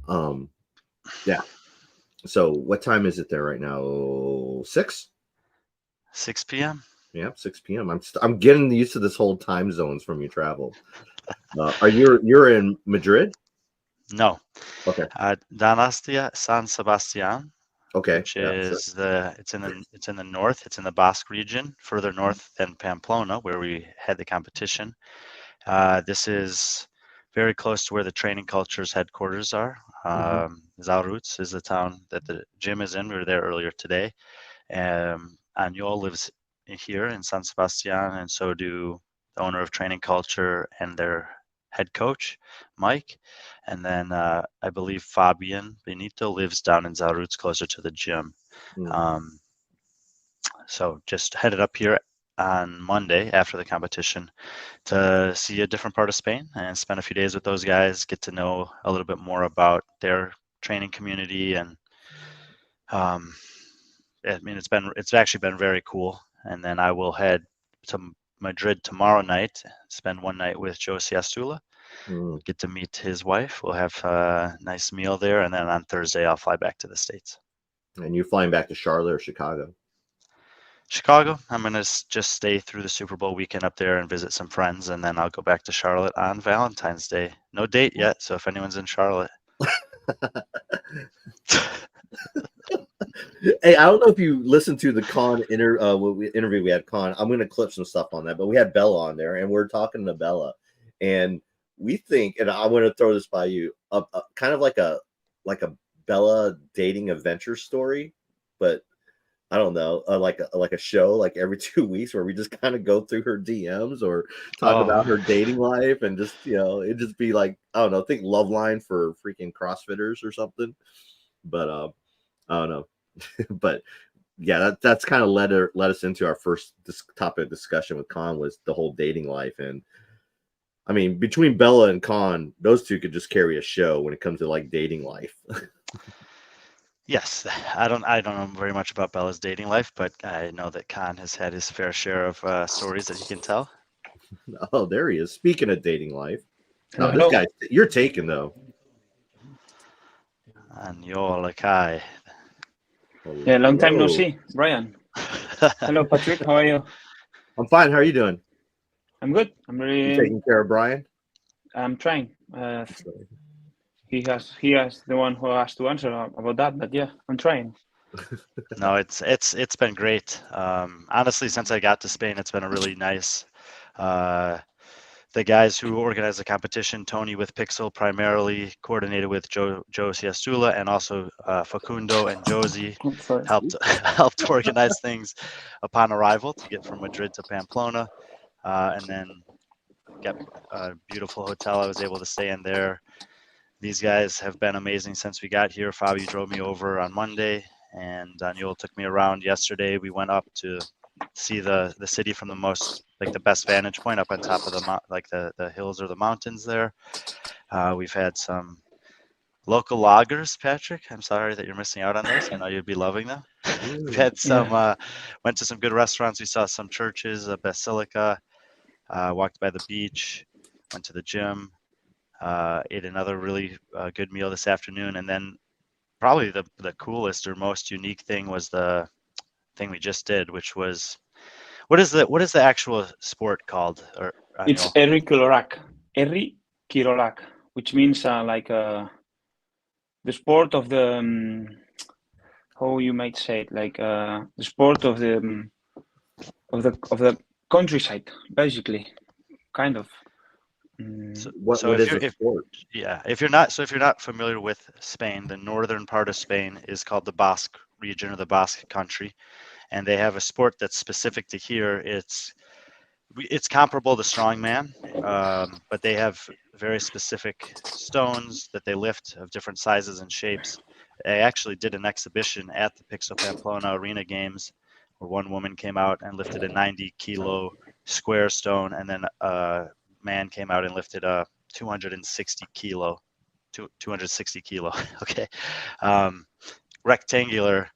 Um, yeah. So what time is it there right now? 6? 6 p.m. Yeah, 6 p.m. I'm getting used to this whole time zones from your travel. You're in Madrid? No, Okay. Danastia San Sebastian, Okay. which Yeah. Sure. is it's in the north. It's in the Basque region, further north than Pamplona, where we had the competition. This is very close to where the training culture's headquarters are. Zaruts is the town that the gym is in. We were there earlier today. Aniol lives here in San Sebastian, and so do the owner of Training Culture and their head coach, Mike. And then I believe Fabian Benito lives down in Zaruts, closer to the gym. Mm. Um, so just headed up here on Monday after the competition to see a different part of Spain and spend a few days with those guys, get to know a little bit more about their training community. And um, I mean, it's actually been very cool. And then I will head to Madrid tomorrow night, spend one night with Joe Siastula, Mm. get to meet his wife. We'll have a nice meal there, and then on Thursday I'll fly back to the States. And you flying back to Charlotte or Chicago? Chicago, I'm gonna just stay through the Super Bowl weekend up there and visit some friends, and then I'll go back to Charlotte on Valentine's Day. No date yet, so if anyone's in Charlotte. Hey, I don't know if you listened to the interview we had Con. I'm going to clip some stuff on that, but we had Bella on there, and we're talking to Bella, and we think, and I want to throw this by you, kind of like a Bella dating adventure story, but I don't know, like a show, like every 2 weeks, where we just kind of go through her DMs or talk about her Oh, dating life, and just it just be like, I don't know, think Love Line for freaking CrossFitters or something, but I don't know. But yeah, that's kind of led us into our first topic of discussion with Con, was the whole dating life. And I mean, between Bella and Con, those two could just carry a show when it comes to like dating life. yes. I don't know very much about Bella's dating life, but I know that Khan has had his fair share of stories that he can tell. Oh, there he is. Speaking of dating life, Hello, no, this hello. guy, you're taken though. Aniol Ekai. Yeah, long time no Hello. see, Brian. Hello, Patrick. How are you? I'm fine. How are you doing? I'm good. You taking care of Brian? I'm trying. He has the one who has to answer about that, but yeah, I'm trying. No, it's been great. Honestly, since I got to Spain, it's been a really nice. The guys who organized the competition, Tony with Picsil primarily, coordinated with Joe Siastula, and also Facundo and Josie Sorry. helped organize things upon arrival to get from Madrid to Pamplona, and then get a beautiful hotel I was able to stay in there. These guys have been amazing since we got here. Fabio drove me over on Monday, and Daniel took me around yesterday. We went up to see the city from the best vantage point up on top of the hills or the mountains there. We've had some local lagers, Patrick. I'm sorry that you're missing out on those. I know you'd be loving them. We've had some, went to some good restaurants. We saw some churches, a basilica, walked by the beach, went to the gym, ate another really good meal this afternoon. And then probably the coolest or most unique thing was the thing we just did, which was, what is the actual sport called? Or It's Eri Kirolak, which means the sport of the how you might say it, the sport of the countryside, basically, kind of. What is a sport? If you're not familiar with Spain, the northern part of Spain is called the Basque region or the Basque country, and they have a sport that's specific to here. It's comparable to strongman, but they have very specific stones that they lift of different sizes and shapes. I actually did an exhibition at the Picsil Pamplona Arena Games where one woman came out and lifted a 90-kilo square stone, and then a man came out and lifted a 260 kilo, okay, rectangular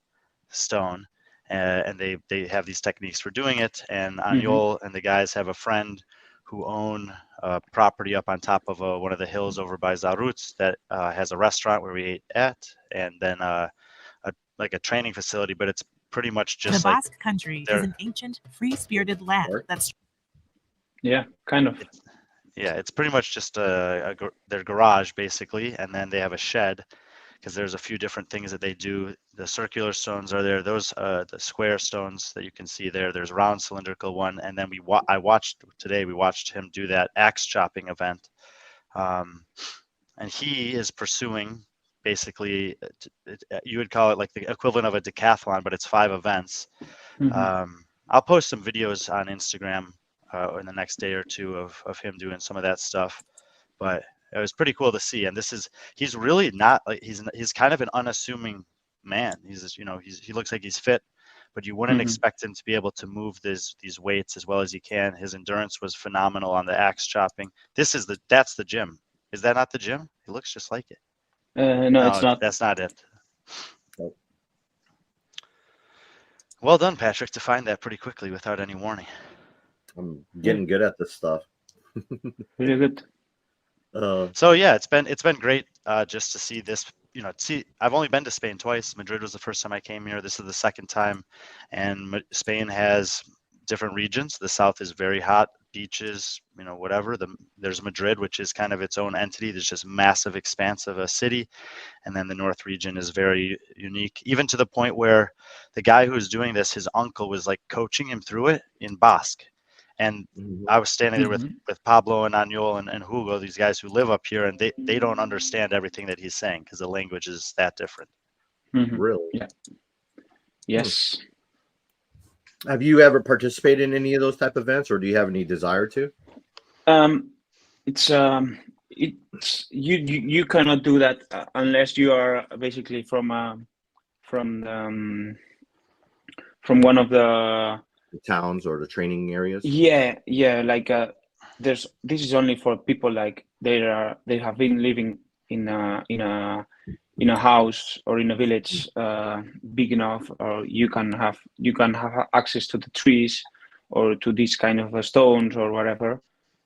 stone. And they have these techniques for doing it. And Aniol and the guys have a friend who own property up on top of one of the hills over by Zarutz that has a restaurant where we ate at, and then like a training facility, but it's pretty much just the like Basque country is an ancient, free-spirited land that's kind of. it's pretty much just their garage basically, and then they have a shed because there's a few different things that they do. The circular stones are there. Those the square stones that you can see there. There's round cylindrical one, and then we watched him do that axe chopping event, and he is pursuing basically you would call it like the equivalent of a decathlon, but it's 5 events. I'll post some videos on Instagram in the next day or two of him doing some of that stuff, but it was pretty cool to see. And he's really not like he's kind of an unassuming man. He looks like he's fit, but you wouldn't expect him to be able to move these weights as well as he can. His endurance was phenomenal on the axe chopping. That's the gym. Is that not the gym? It looks just like it. No, it's not. That's not it. Nope. Well done, Patrick, to find that pretty quickly without any warning. I'm getting good at this stuff. Really good. So yeah, it's been great just to see this. I've only been to Spain twice. Madrid was the first time I came here. This is the second time, and Spain has different regions. The south is very hot, beaches, whatever. There's Madrid, which is kind of its own entity. There's just massive expanse of a city, and then the north region is very unique, even to the point where the guy who's doing this, his uncle was like coaching him through it in Basque. And I was standing there with Pablo and Aniol and Hugo, these guys who live up here, and they don't understand everything that he's saying because the language is that different. Really? Yeah. Yes. Have you ever participated in any of those type of events, or do you have any desire to? It's you cannot do that unless you are basically from one of the towns or the training areas. Like this is only for people like they have been living in a house or in a village big enough, or you can have access to the trees or to these kind of stones or whatever.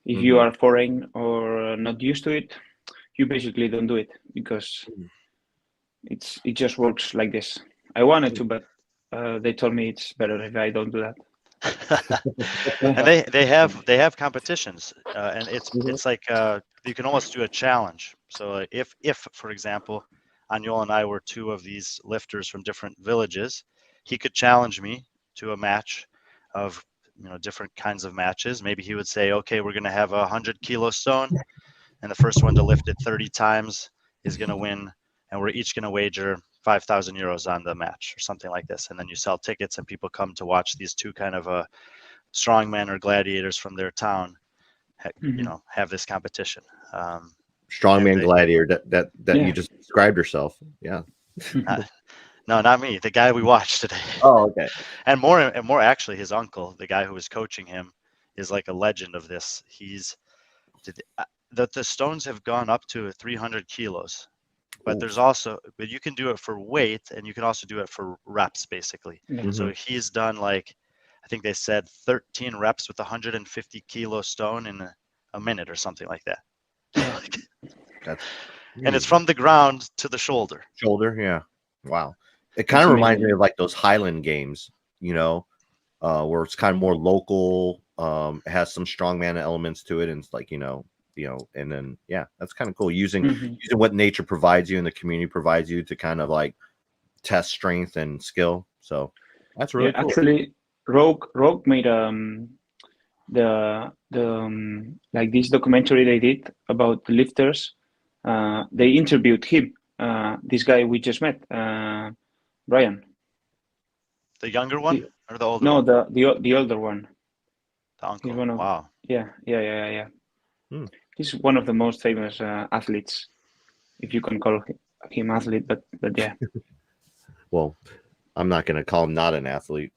If you are foreign or not used to it, you basically don't do it because it just works like this. I wanted to, but they told me it's better if I don't do that. And they have competitions, and it's like you can almost do a challenge. So if for example, Aniol and I were 2 of these lifters from different villages, he could challenge me to a match of different kinds of matches. Maybe he would say, okay, we're going to have a 100-kilo stone, and the first one to lift it 30 times is going to win, and we're each going to wager 5,000 euros on the match or something like this. And then you sell tickets and people come to watch these 2 kind of strongmen or gladiators from their town, have this competition. Strongman gladiator that you just described yourself. Yeah. No, not me. The guy we watched today. Oh, okay. And more actually, his uncle, the guy who was coaching him, is like a legend of this. The stones have gone up to 300 kilos. But but you can do it for weight, and you can also do it for reps, basically. So he's done I think they said 13 reps with a 150-kilo stone in a minute or something like that. And it's from the ground to the shoulder. Yeah. Wow. It kind of reminds me of like those Highland games, where it's kind of more local. It has some strongman elements to it, and it's like, and then that's kind of cool using what nature provides you and the community provides you to kind of like test strength and skill. So that's really cool. Actually, Rogue made like this documentary they did about the lifters. They interviewed him, this guy we just met, Brian. The younger one or the older? No, one? the older one. The uncle. Wow. Yeah. He's one of the most famous athletes, if you can call him athlete, but yeah. Well, I'm not going to call him not an athlete.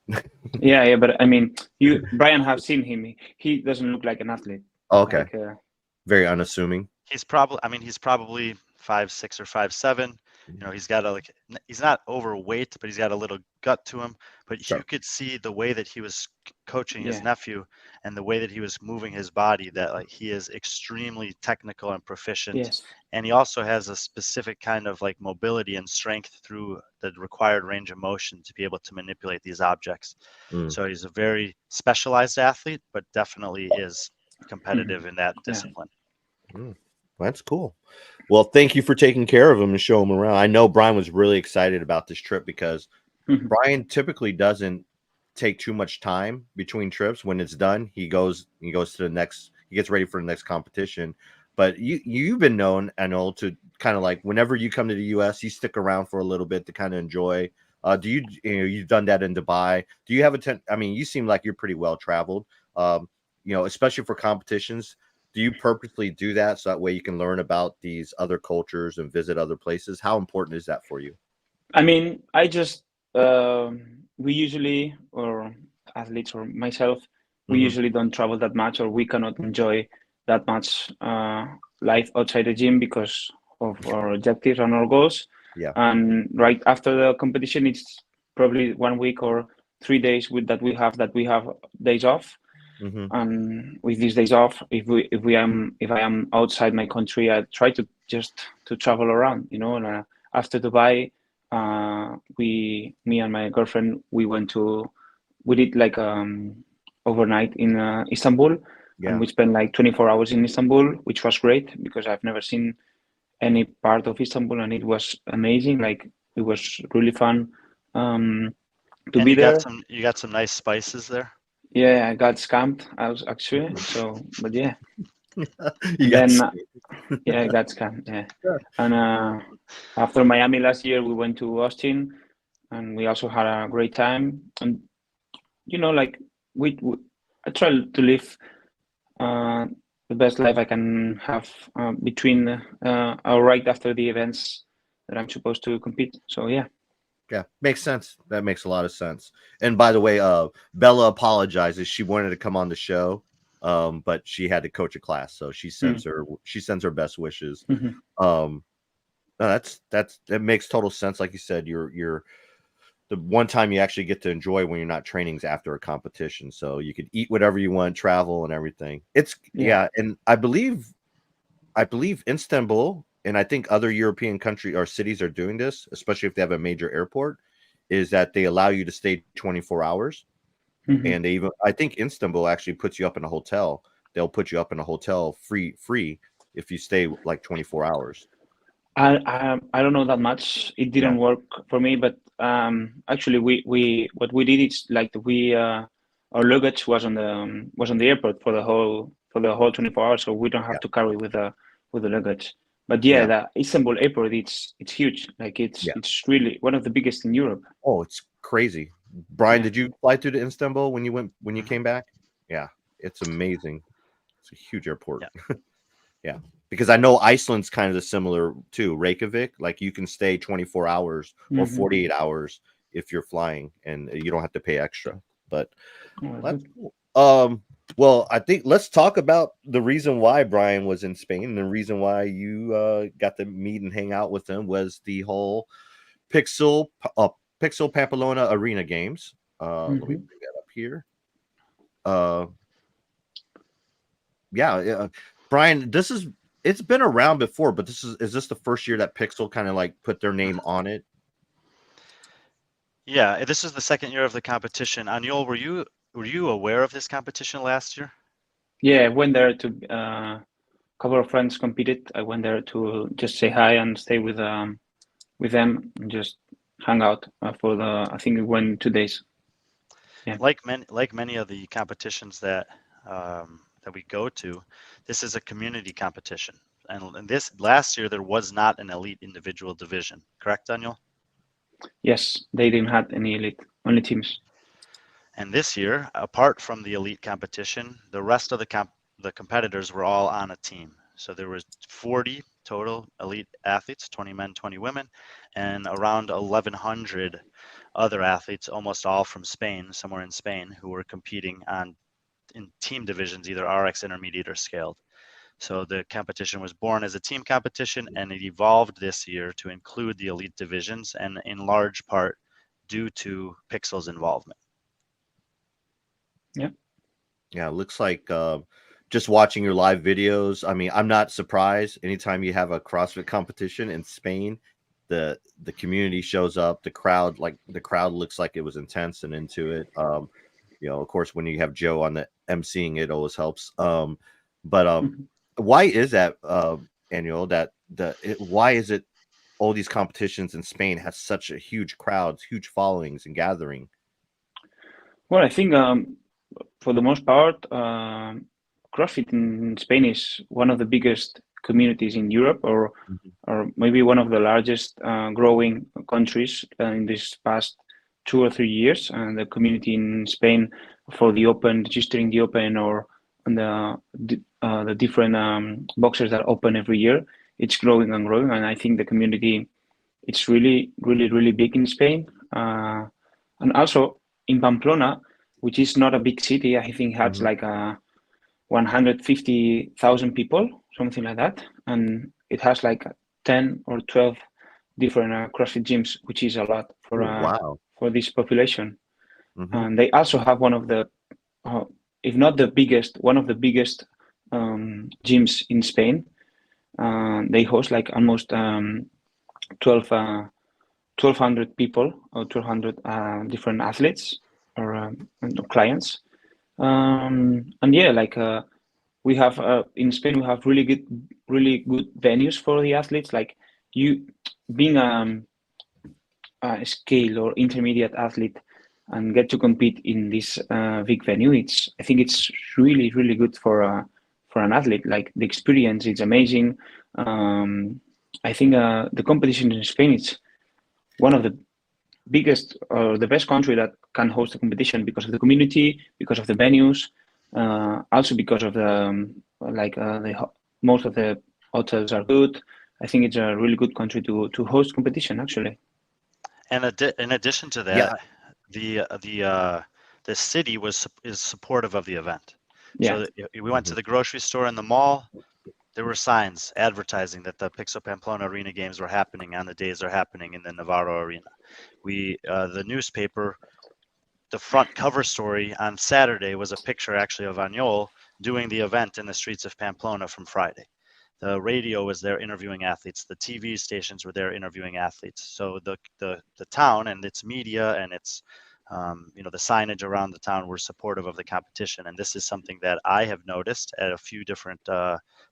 yeah, but I mean, Brian have seen him. He doesn't look like an athlete. Oh, okay. Like, very unassuming. He's probably 5'6" or 5'7". You know, he's got he's not overweight, but he's got a little gut to him. But Sure. you could see the way that he was coaching his Yeah. nephew and the way that he was moving his body, that like he is extremely technical and proficient. Yes. And he also has a specific kind of like mobility and strength through the required range of motion to be able to manipulate these objects. Mm. So he's a very specialized athlete, but definitely is competitive in that discipline. Well, that's cool. Well, thank you for taking care of him and show him around. I know Brian was really excited about this trip because Brian typically doesn't take too much time between trips. When it's done, he goes to the next, he gets ready for the next competition. But you've been known, Aniol, to kind of like whenever you come to the US, you stick around for a little bit to kind of enjoy. You've done that in Dubai. Do you have I mean, you seem like you're pretty well traveled. Especially for competitions. Do you purposely do that so that way you can learn about these other cultures and visit other places? How important is that for you? I mean, I just we usually, or athletes or myself, we usually don't travel that much, or we cannot enjoy that much life outside the gym because of our objectives and our goals. Yeah. And right after the competition, it's probably 1 week or 3 days that we have days off. And with these days off, if I am outside my country, I try to just to travel around, you know. And after Dubai, me and my girlfriend, we did like overnight in Istanbul, and we spent like 24 hours in Istanbul, which was great because I've never seen any part of Istanbul, and it was amazing. Like it was really fun to be there. You got some nice spices there. Yeah, I got scammed. I was actually but yeah. I got scammed. Yeah, and after Miami last year, we went to Austin, and we also had a great time. And you know, like I try to live the best life I can have between or right after the events that I'm supposed to compete. So yeah. Yeah, makes sense. That makes a lot of sense. And by the way, Bella apologizes. She wanted to come on the show, but she had to coach a class, so she sends her best wishes. No, that makes total sense. Like you said, you're the one time you actually get to enjoy when you're not training is after a competition, so you could eat whatever you want, travel and everything. It's and I believe Istanbul, and I think other European country or cities are doing this, especially if they have a major airport, is that they allow you to stay 24 hours. And I think Istanbul actually puts you up in a hotel. They'll put you up in a hotel free if you stay like 24 hours. I don't know that much. It didn't work for me, but actually we what we did is like our luggage was on the airport for the whole 24 hours, so we don't have to carry with the luggage. But the Istanbul airport, it's huge. Like it's really one of the biggest in Europe. Oh, it's crazy. Brian, did you fly through to Istanbul when you came back? Yeah, it's amazing. It's a huge airport. Yeah. Because I know Iceland's kind of the similar too, Reykjavik. Like you can stay 24 hours or 48 hours if you're flying, and you don't have to pay extra. But that's cool. Well, I think let's talk about the reason why Brian was in Spain, and the reason why you got to meet and hang out with him was the whole Picsil Pamplona Arena Games. Let me bring that up here. Brian, it's been around before, but is this the first year that Picsil kind of like put their name on it? Yeah, this is the second year of the competition. Aniol, were you aware of this competition last year? Yeah, I went there to a couple of friends competed. I went there to just say hi and stay with them and just hang out for I think it went 2 days. Yeah. Like many of the competitions that we go to, this is a community competition. And this last year there was not an elite individual division, correct, Daniel? Yes, they didn't have any elite, only teams. And this year, apart from the elite competition, the rest of the competitors were all on a team. So there was 40 total elite athletes, 20 men, 20 women, and around 1,100 other athletes, almost all from Spain, somewhere in Spain, who were competing in team divisions, either RX, intermediate, or scaled. So the competition was born as a team competition, and it evolved this year to include the elite divisions, and in large part due to Picsil's involvement. Yeah. Yeah, it looks like just watching your live videos. I mean, I'm not surprised. Anytime you have a CrossFit competition in Spain, the community shows up. The crowd looks like it was intense and into it. Of course, when you have Joe on the emceeing, it always helps. Why is that, Aniol? Why is it all these competitions in Spain have such a huge crowds, huge followings and gathering? Well, I think for the most part, CrossFit in Spain is one of the biggest communities in Europe, or maybe one of the largest growing countries in this past 2 or 3 years. And the community in Spain for the Open, registering the Open, or the different boxes that open every year, it's growing and growing. And I think the community, it's really, really, really big in Spain. And also in Pamplona, which is not a big city, I think has like 150,000 people, something like that. And it has like 10 or 12 different CrossFit gyms, which is a lot for this population. And they also have one of the, if not the biggest, one of the biggest gyms in Spain. They host like almost 1,200 people, or 1,200 different athletes or clients. And yeah, like we have in Spain, we have really good venues for the athletes. Like you being a scale or intermediate athlete and get to compete in this big venue, I think it's really, really good for an athlete. Like the experience, it's amazing. I think the competition in Spain is one of the biggest or the best country that can host a competition because of the community, because of the venues, also because of the most of the hotels are good. I think it's a really good country to host competition, actually. And in addition to that, the city is supportive of the event. Yeah. So we went to the grocery store in the mall. There were signs advertising that the Picsil Pamplona Arena Games were happening on the days they're happening in the Navarro Arena. The newspaper, the front cover story on Saturday was a picture actually of Aniol doing the event in the streets of Pamplona from Friday. The radio was there interviewing athletes. The TV stations were there interviewing athletes. So the town and its media and its the signage around the town were supportive of the competition. And this is something that I have noticed at a few different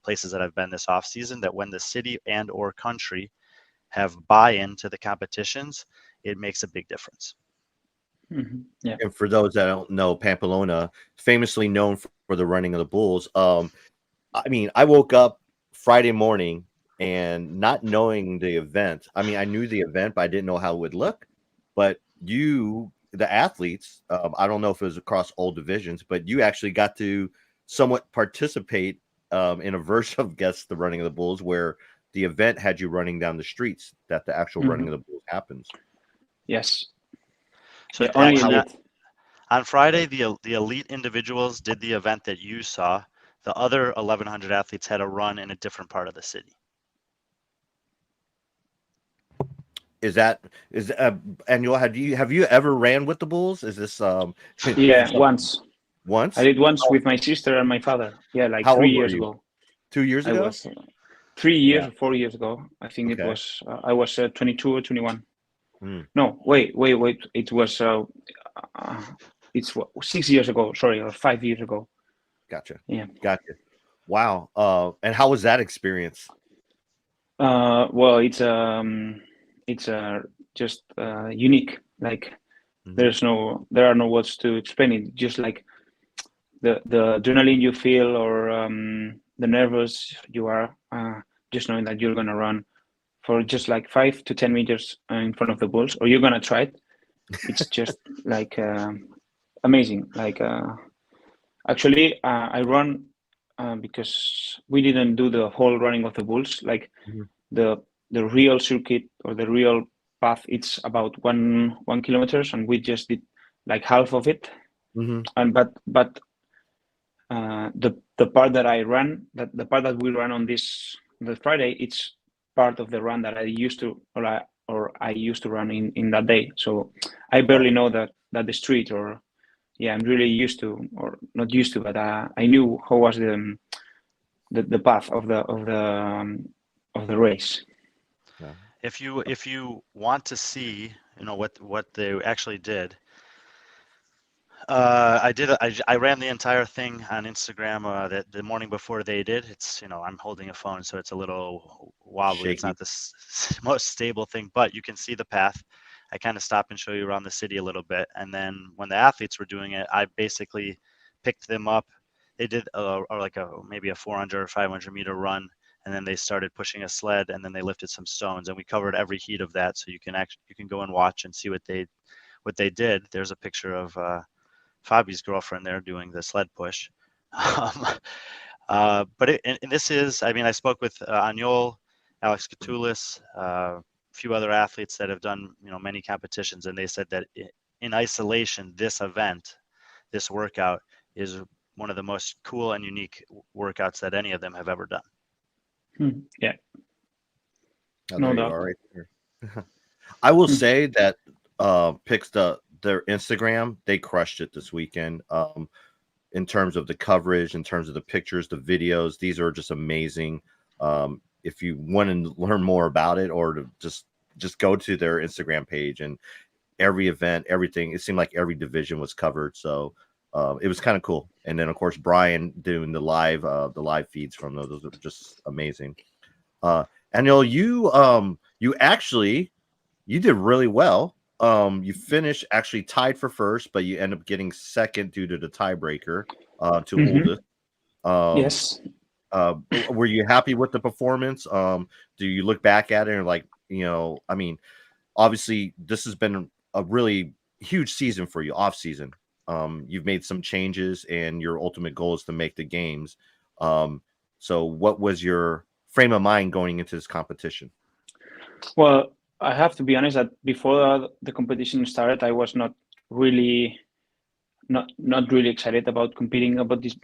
places that I've been this off season, that when the city and or country have buy-in to the competitions, it makes a big difference. Yeah. And for those that don't know, Pamplona, famously known for the running of the bulls. I mean, I woke up Friday morning and not knowing the event. I mean, I knew the event, but I didn't know how it would look. But the athletes, I don't know if it was across all divisions, but you actually got to somewhat participate in a version of Guess the Running of the Bulls, where the event had you running down the streets, that the actual running of the bulls happens. Yes. So Yeah, on Friday, the elite individuals did the event that you saw. The other 1,100 athletes had a run in a different part of the city. Aniol, have you ever ran with the bulls? Is this yeah, once I did once with my sister and my father. Yeah, like How 3 old were years you? ago. 2 years ago? I was 3 years or 4 years ago. I think it was I was 22 or 21. No, wait. It was it's 6 years ago. Sorry, or 5 years ago. Gotcha. Yeah. Gotcha. Wow. And how was that experience? Well, it's just unique. Like there are no words to explain it. Just like the adrenaline you feel, or the nervous you are, just knowing that you're gonna run for just like 5 to 10 meters in front of the bulls, or you're gonna try it. It's just like amazing. Like actually, I run because we didn't do the whole running of the bulls. Like the real circuit or the real path, it's about 1 kilometers, and we just did like half of it. And but the the part that I ran, the part that we ran on the Friday, it's part of the run that I used to I used to run in that day. So I barely know that the street, or I'm really used to, or not used to, but I knew how was the path of the race. Yeah. If you want to see, what they actually did, I ran the entire thing on Instagram the morning before they did. It's, I'm holding a phone, so it's a little wobbly. Shaky. It's not the most stable thing, but you can see the path. I kind of stop and show you around the city a little bit. And then when the athletes were doing it, I basically picked them up. They did maybe a 400 or 500 meter run, and then they started pushing a sled, and then they lifted some stones, and we covered every heat of that. So you can go and watch and see what they did. There's a picture of Fabi's girlfriend there doing the sled push. But this is, I spoke with Aniol, Alex Catulis, a few other athletes that have done, many competitions, and they said that in isolation, this workout is one of the most cool and unique workouts that any of them have ever done. Yeah. Oh, there you are right there. I will say that their Instagram, they crushed it this weekend. In terms of the coverage, in terms of the pictures, the videos, these are just amazing. If you want to learn more about it, or to just go to their Instagram page, and every event, everything, it seemed like every division was covered. So it was kind of cool. And then of course Brian doing the live feeds from those are just amazing. Aniol, you did really well. You finished actually tied for first, but you end up getting second due to the tiebreaker to Uldis. Yes. Were you happy with the performance? Do you look back at it and like, obviously this has been a really huge season for you, off season. You've made some changes, and your ultimate goal is to make the games. So what was your frame of mind going into this competition? Well, I have to be honest that before the competition started, I was not really excited about competing about this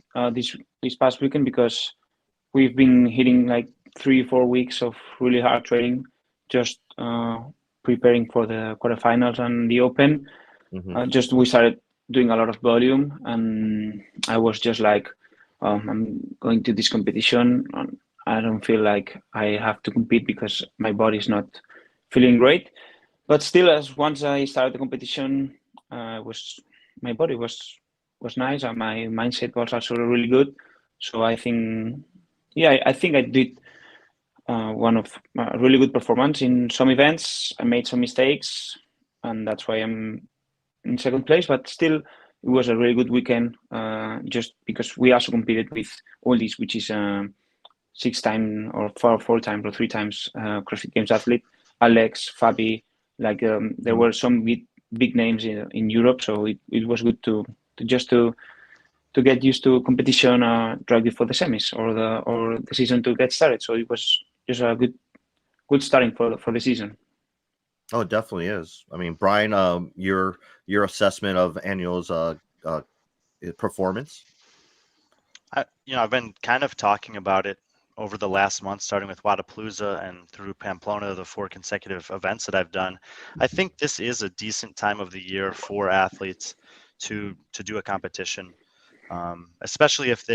past weekend, because we've been hitting like 3-4 weeks of really hard training, just preparing for the quarterfinals and the Open. Mm-hmm. We started doing a lot of volume, and I was just like, I'm going to this competition, and I don't feel like I have to compete because my body's not feeling great. But still, once I started the competition, my body was nice, and my mindset was also really good. So I think, I think I did one of a really good performance in some events. I made some mistakes, and that's why I'm in second place. But still, it was a really good weekend. Just because we also competed with Uldis, which is 6-time or 4 times or 3 times CrossFit Games athlete. Alex, Fabi, there were some big names in Europe, so it was good to get used to competition right before the semis or the season to get started. So it was just a good starting for the season. Oh, it definitely is. Brian, your assessment of Aniol's performance. I've been kind of talking about it over the last month, starting with Wadapalooza and through Pamplona, the 4 consecutive events that I've done. I think this is a decent time of the year for athletes to do a competition, especially if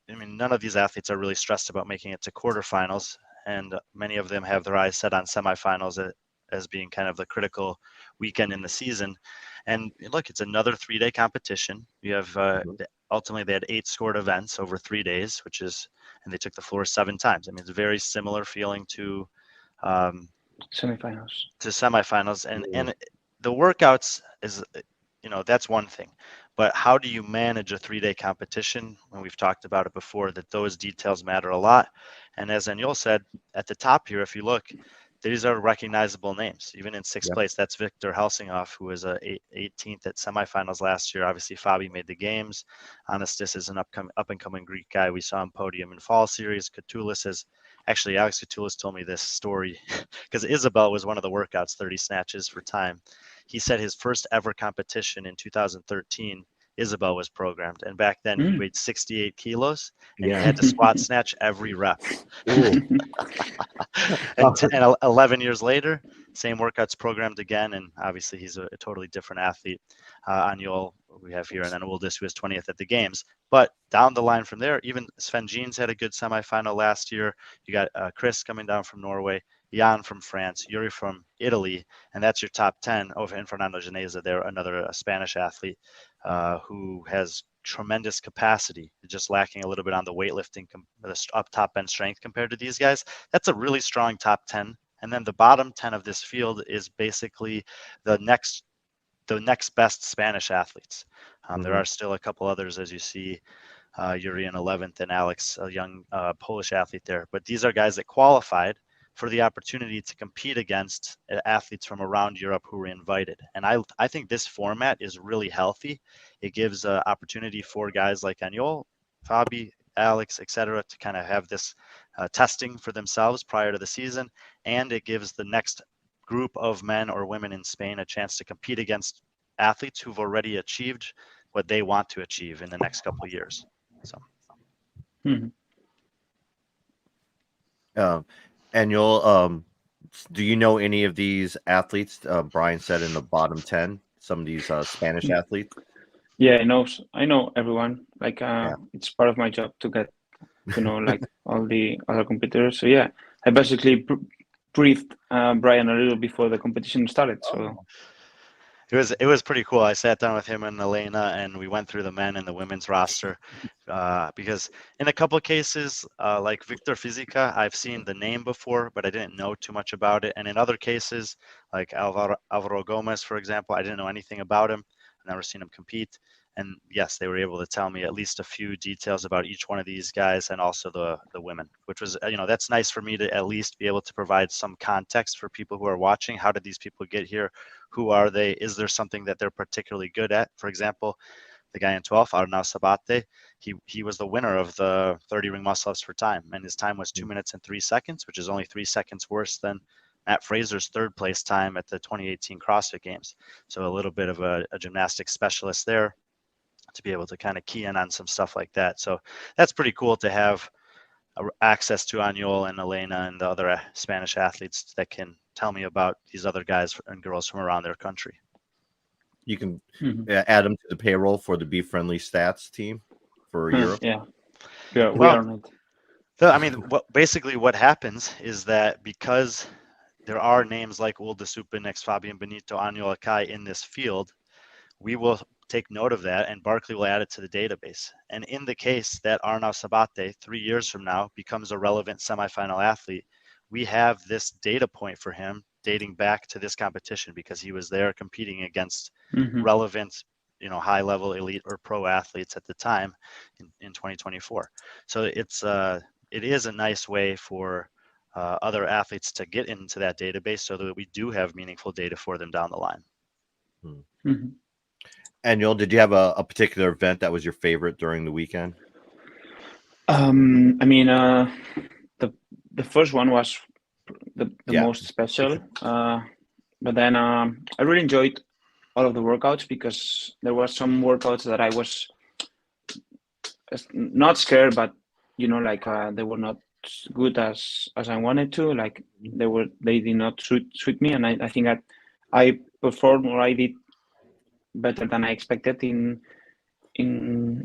none of these athletes are really stressed about making it to quarterfinals, and many of them have their eyes set on semifinals as being kind of the critical weekend in the season. And look, it's another 3-day competition. You have ultimately they had 8 scored events over 3 days, and they took the floor 7 times. It's a very similar feeling to semifinals. And the workouts is, that's one thing, but how do you manage a 3-day competition? And we've talked about it before, that those details matter a lot. And as Aniol said, at the top here, if you look, these are recognizable names. Even in 6th place, that's Victor Helsinghoff, who was 18th at semifinals last year. Obviously, Fabi made the games. Anastas is an up-and-coming Greek guy. We saw him podium in fall series. Actually, Alex Catulis told me this story because Isabel was one of the workouts, 30 snatches for time. He said his first ever competition in 2013, Isabel was programmed. And back then he weighed 68 kilos and Yeah. he had to squat snatch every rep. Ooh. And 11 years later, same workouts programmed again. And obviously he's a totally different athlete. Aniol, we have here, and then Uldis, who was 20th at the games. But down the line from there, even Sven Jeans had a good semifinal last year. You got Chris coming down from Norway, Jan from France, Yuri from Italy, and that's your top 10. Oh, and Fernando Geneza there, another Spanish athlete who has tremendous capacity, just lacking a little bit on the weightlifting, the up top end strength compared to these guys. That's a really strong top 10. And then the bottom 10 of this field is basically the next best Spanish athletes. There are still a couple others, as you see, Yuri in 11th and Alex, a young Polish athlete there. But these are guys that qualified for the opportunity to compete against athletes from around Europe who were invited. And I think this format is really healthy. It gives opportunity for guys like Aniol, Fabi, Alex, etc., to kind of have this testing for themselves prior to the season. And it gives the next group of men or women in Spain a chance to compete against athletes who've already achieved what they want to achieve in the next couple of years. So, Aniol, do you know any of these athletes? Brian said in the bottom 10, some of these Spanish athletes. Yeah, I know everyone. Like, it's part of my job to get to know like all the other competitors. So yeah, I basically briefed Brian a little before the competition started. So it was pretty cool. I sat down with him and Elena, and we went through the men and the women's roster because in a couple of cases, like Victor Fisica, I've seen the name before, but I didn't know too much about it. And in other cases, like Alvaro Gomez, for example, I didn't know anything about him. I've never seen him compete. And yes, they were able to tell me at least a few details about each one of these guys and also the women, which was, that's nice for me to at least be able to provide some context for people who are watching. How did these people get here? Who are they? Is there something that they're particularly good at? For example, the guy in 12th, Arnau Sabate, he was the winner of the 30 ring muscle ups for time, and his time was 2 minutes and 3 seconds, which is only 3 seconds worse than Matt Fraser's third place time at the 2018 CrossFit Games. So a little bit of a gymnastics specialist there to be able to kind of key in on some stuff like that. So that's pretty cool to have access to Aniol and Elena and the other Spanish athletes that can tell me about these other guys and girls from around their country. You can add them to the payroll for the B.Friendly Stats team for Europe. Yeah, we are on it. So, I mean, what happens is that because there are names like Uldis Upeniks, Fabian Benito, Aniol Ekai in this field, we will take note of that, and Barkley will add it to the database. And in the case that Arnau Sabate 3 years from now becomes a relevant semifinal athlete, we have this data point for him dating back to this competition because he was there competing against relevant, high-level elite or pro athletes at the time in 2024. So it is a nice way for other athletes to get into that database so that we do have meaningful data for them down the line. Aniol, did you have a particular event that was your favorite during the weekend? I mean, the first one was the most special, but then I really enjoyed all of the workouts because there were some workouts that I was not scared, but they were not good as I wanted to. Like they did not suit me, and I think that I performed, or I did better than I expected in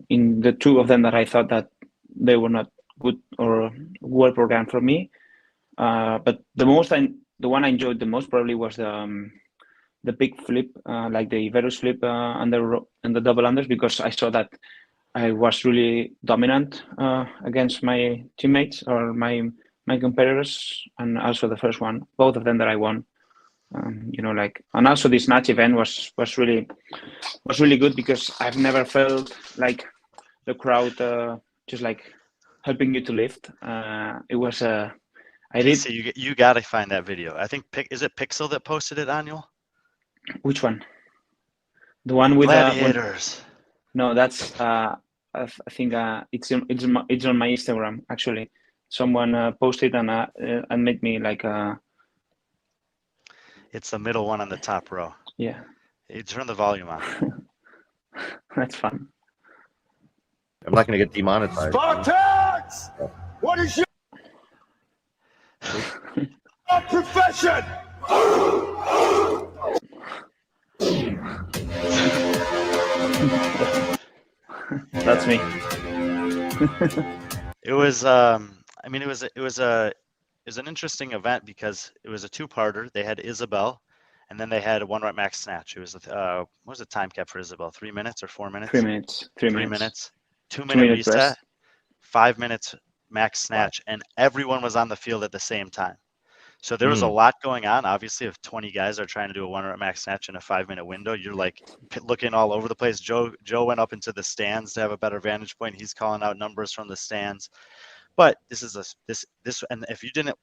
the two of them that I thought that they were not good or well programmed for me. But the one I enjoyed the most probably was the big flip, like the Verus flip and the double unders, because I saw that I was really dominant against my teammates or my competitors, and also the first one, both of them that I won. And also this snatch event was really good because I've never felt like the crowd just like helping you to lift. It was I did. So you got to find that video. I think is it Picsil that posted it, Aniol? Which one? The one with gladiators. No, that's I think it's on my Instagram actually. Someone posted and made me like It's the middle one on the top row. Yeah. You turn the volume on. That's fun. I'm not going to get demonetized. Spartans! What is your profession? That's me. It was I mean it was an interesting event because it was a two-parter. They had Isabel, and then they had a 1 rep max snatch. It was what was the time cap for Isabel? 3 minutes or 4 minutes? 3 minutes. 3 3 minutes. minutes. 2 minute 2 minute reset. rest. 5 minutes max snatch, and everyone was on the field at the same time. So there was a lot going on. Obviously, if 20 guys are trying to do a 1 rep max snatch in a 5-minute window, you're like looking all over the place. Joe went up into the stands to have a better vantage point. He's calling out numbers from the stands. But this is this, and if you didn't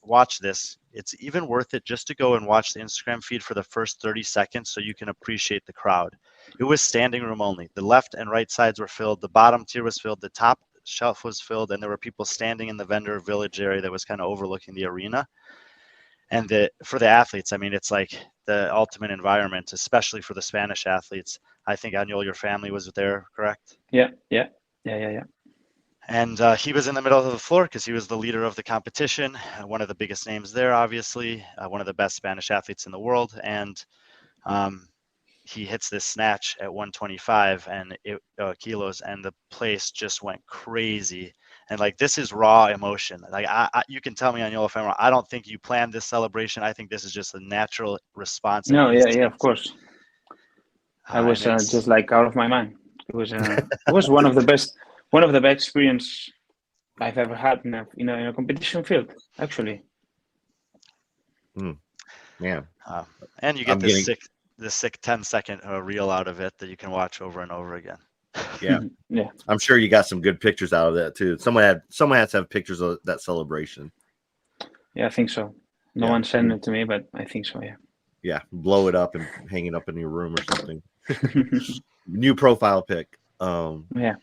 watch this, it's even worth it just to go and watch the Instagram feed for the first 30 seconds so you can appreciate the crowd. It was standing room only. The left and right sides were filled. The bottom tier was filled. The top shelf was filled, and there were people standing in the vendor village area that was kind of overlooking the arena. And for the athletes, I mean, it's like the ultimate environment, especially for the Spanish athletes. I think Aniol, your family was there, correct? Yeah. And he was in the middle of the floor because he was the leader of the competition, one of the biggest names there, obviously, one of the best Spanish athletes in the world. And he hits this snatch at 125 and kilos, and the place just went crazy. And like, this is raw emotion. Like, you can tell me, Aniol, if I'm wrong. I don't think you planned this celebration. I think this is just a natural response. No, yeah, of course. I was And just like out of my mind. It was one of the best experience I've ever had in a competition field, actually. Yeah. And you get this sick 10-second reel out of it that you can watch over and over again. Yeah. Yeah. I'm sure you got some good pictures out of that too. Someone has to have pictures of that celebration. Yeah, I think so. No one sent it to me, but I think so, yeah. Yeah, blow it up and hang it up in your room or something. New profile pic. Yeah.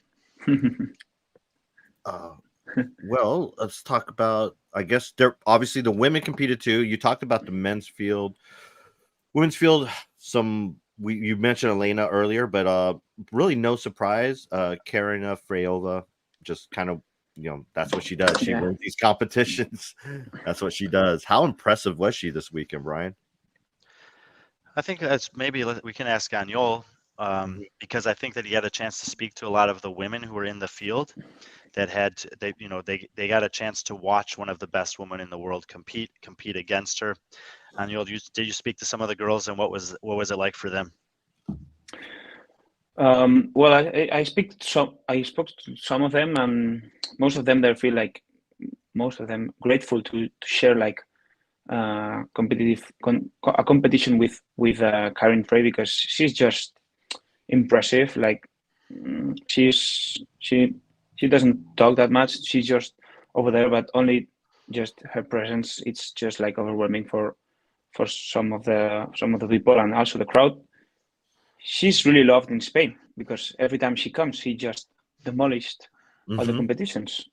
Well, let's talk about, I guess, obviously the women competed too. You talked about the men's field. Women's field, you mentioned Elena earlier, but really no surprise. Karina Freyova just kind of, that's what she does. She wins these competitions. That's what she does. How impressive was she this weekend, Brian? I think that's maybe we can ask Aniol, because I think that he had a chance to speak to a lot of the women who were in the field that they got a chance to watch one of the best women in the world compete against her. Aniol, did you speak to some of the girls, and what was it like for them? Well, I spoke to some of them, and most of them grateful to share like a competition with Karen Frey, because she's just impressive. Like, she doesn't talk that much. She's just over there, but only just her presence, it's just like overwhelming for some of the people and also the crowd. She's really loved in Spain because every time she comes, she just demolished all the competitions.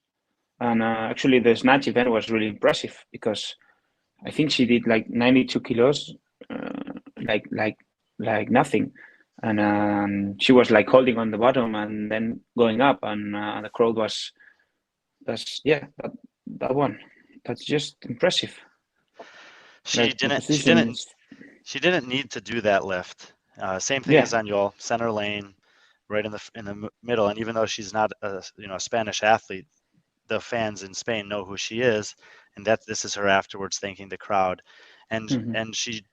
And actually, the snatch event was really impressive because I think she did like 92 kilos, like nothing. And she was like holding on the bottom and then going up, and the crowd that one. That's just impressive. She didn't need to do that lift. Same thing as Aniol, center lane, right in the middle. And even though she's not a Spanish athlete, the fans in Spain know who she is, and that this is her afterwards thanking the crowd, and she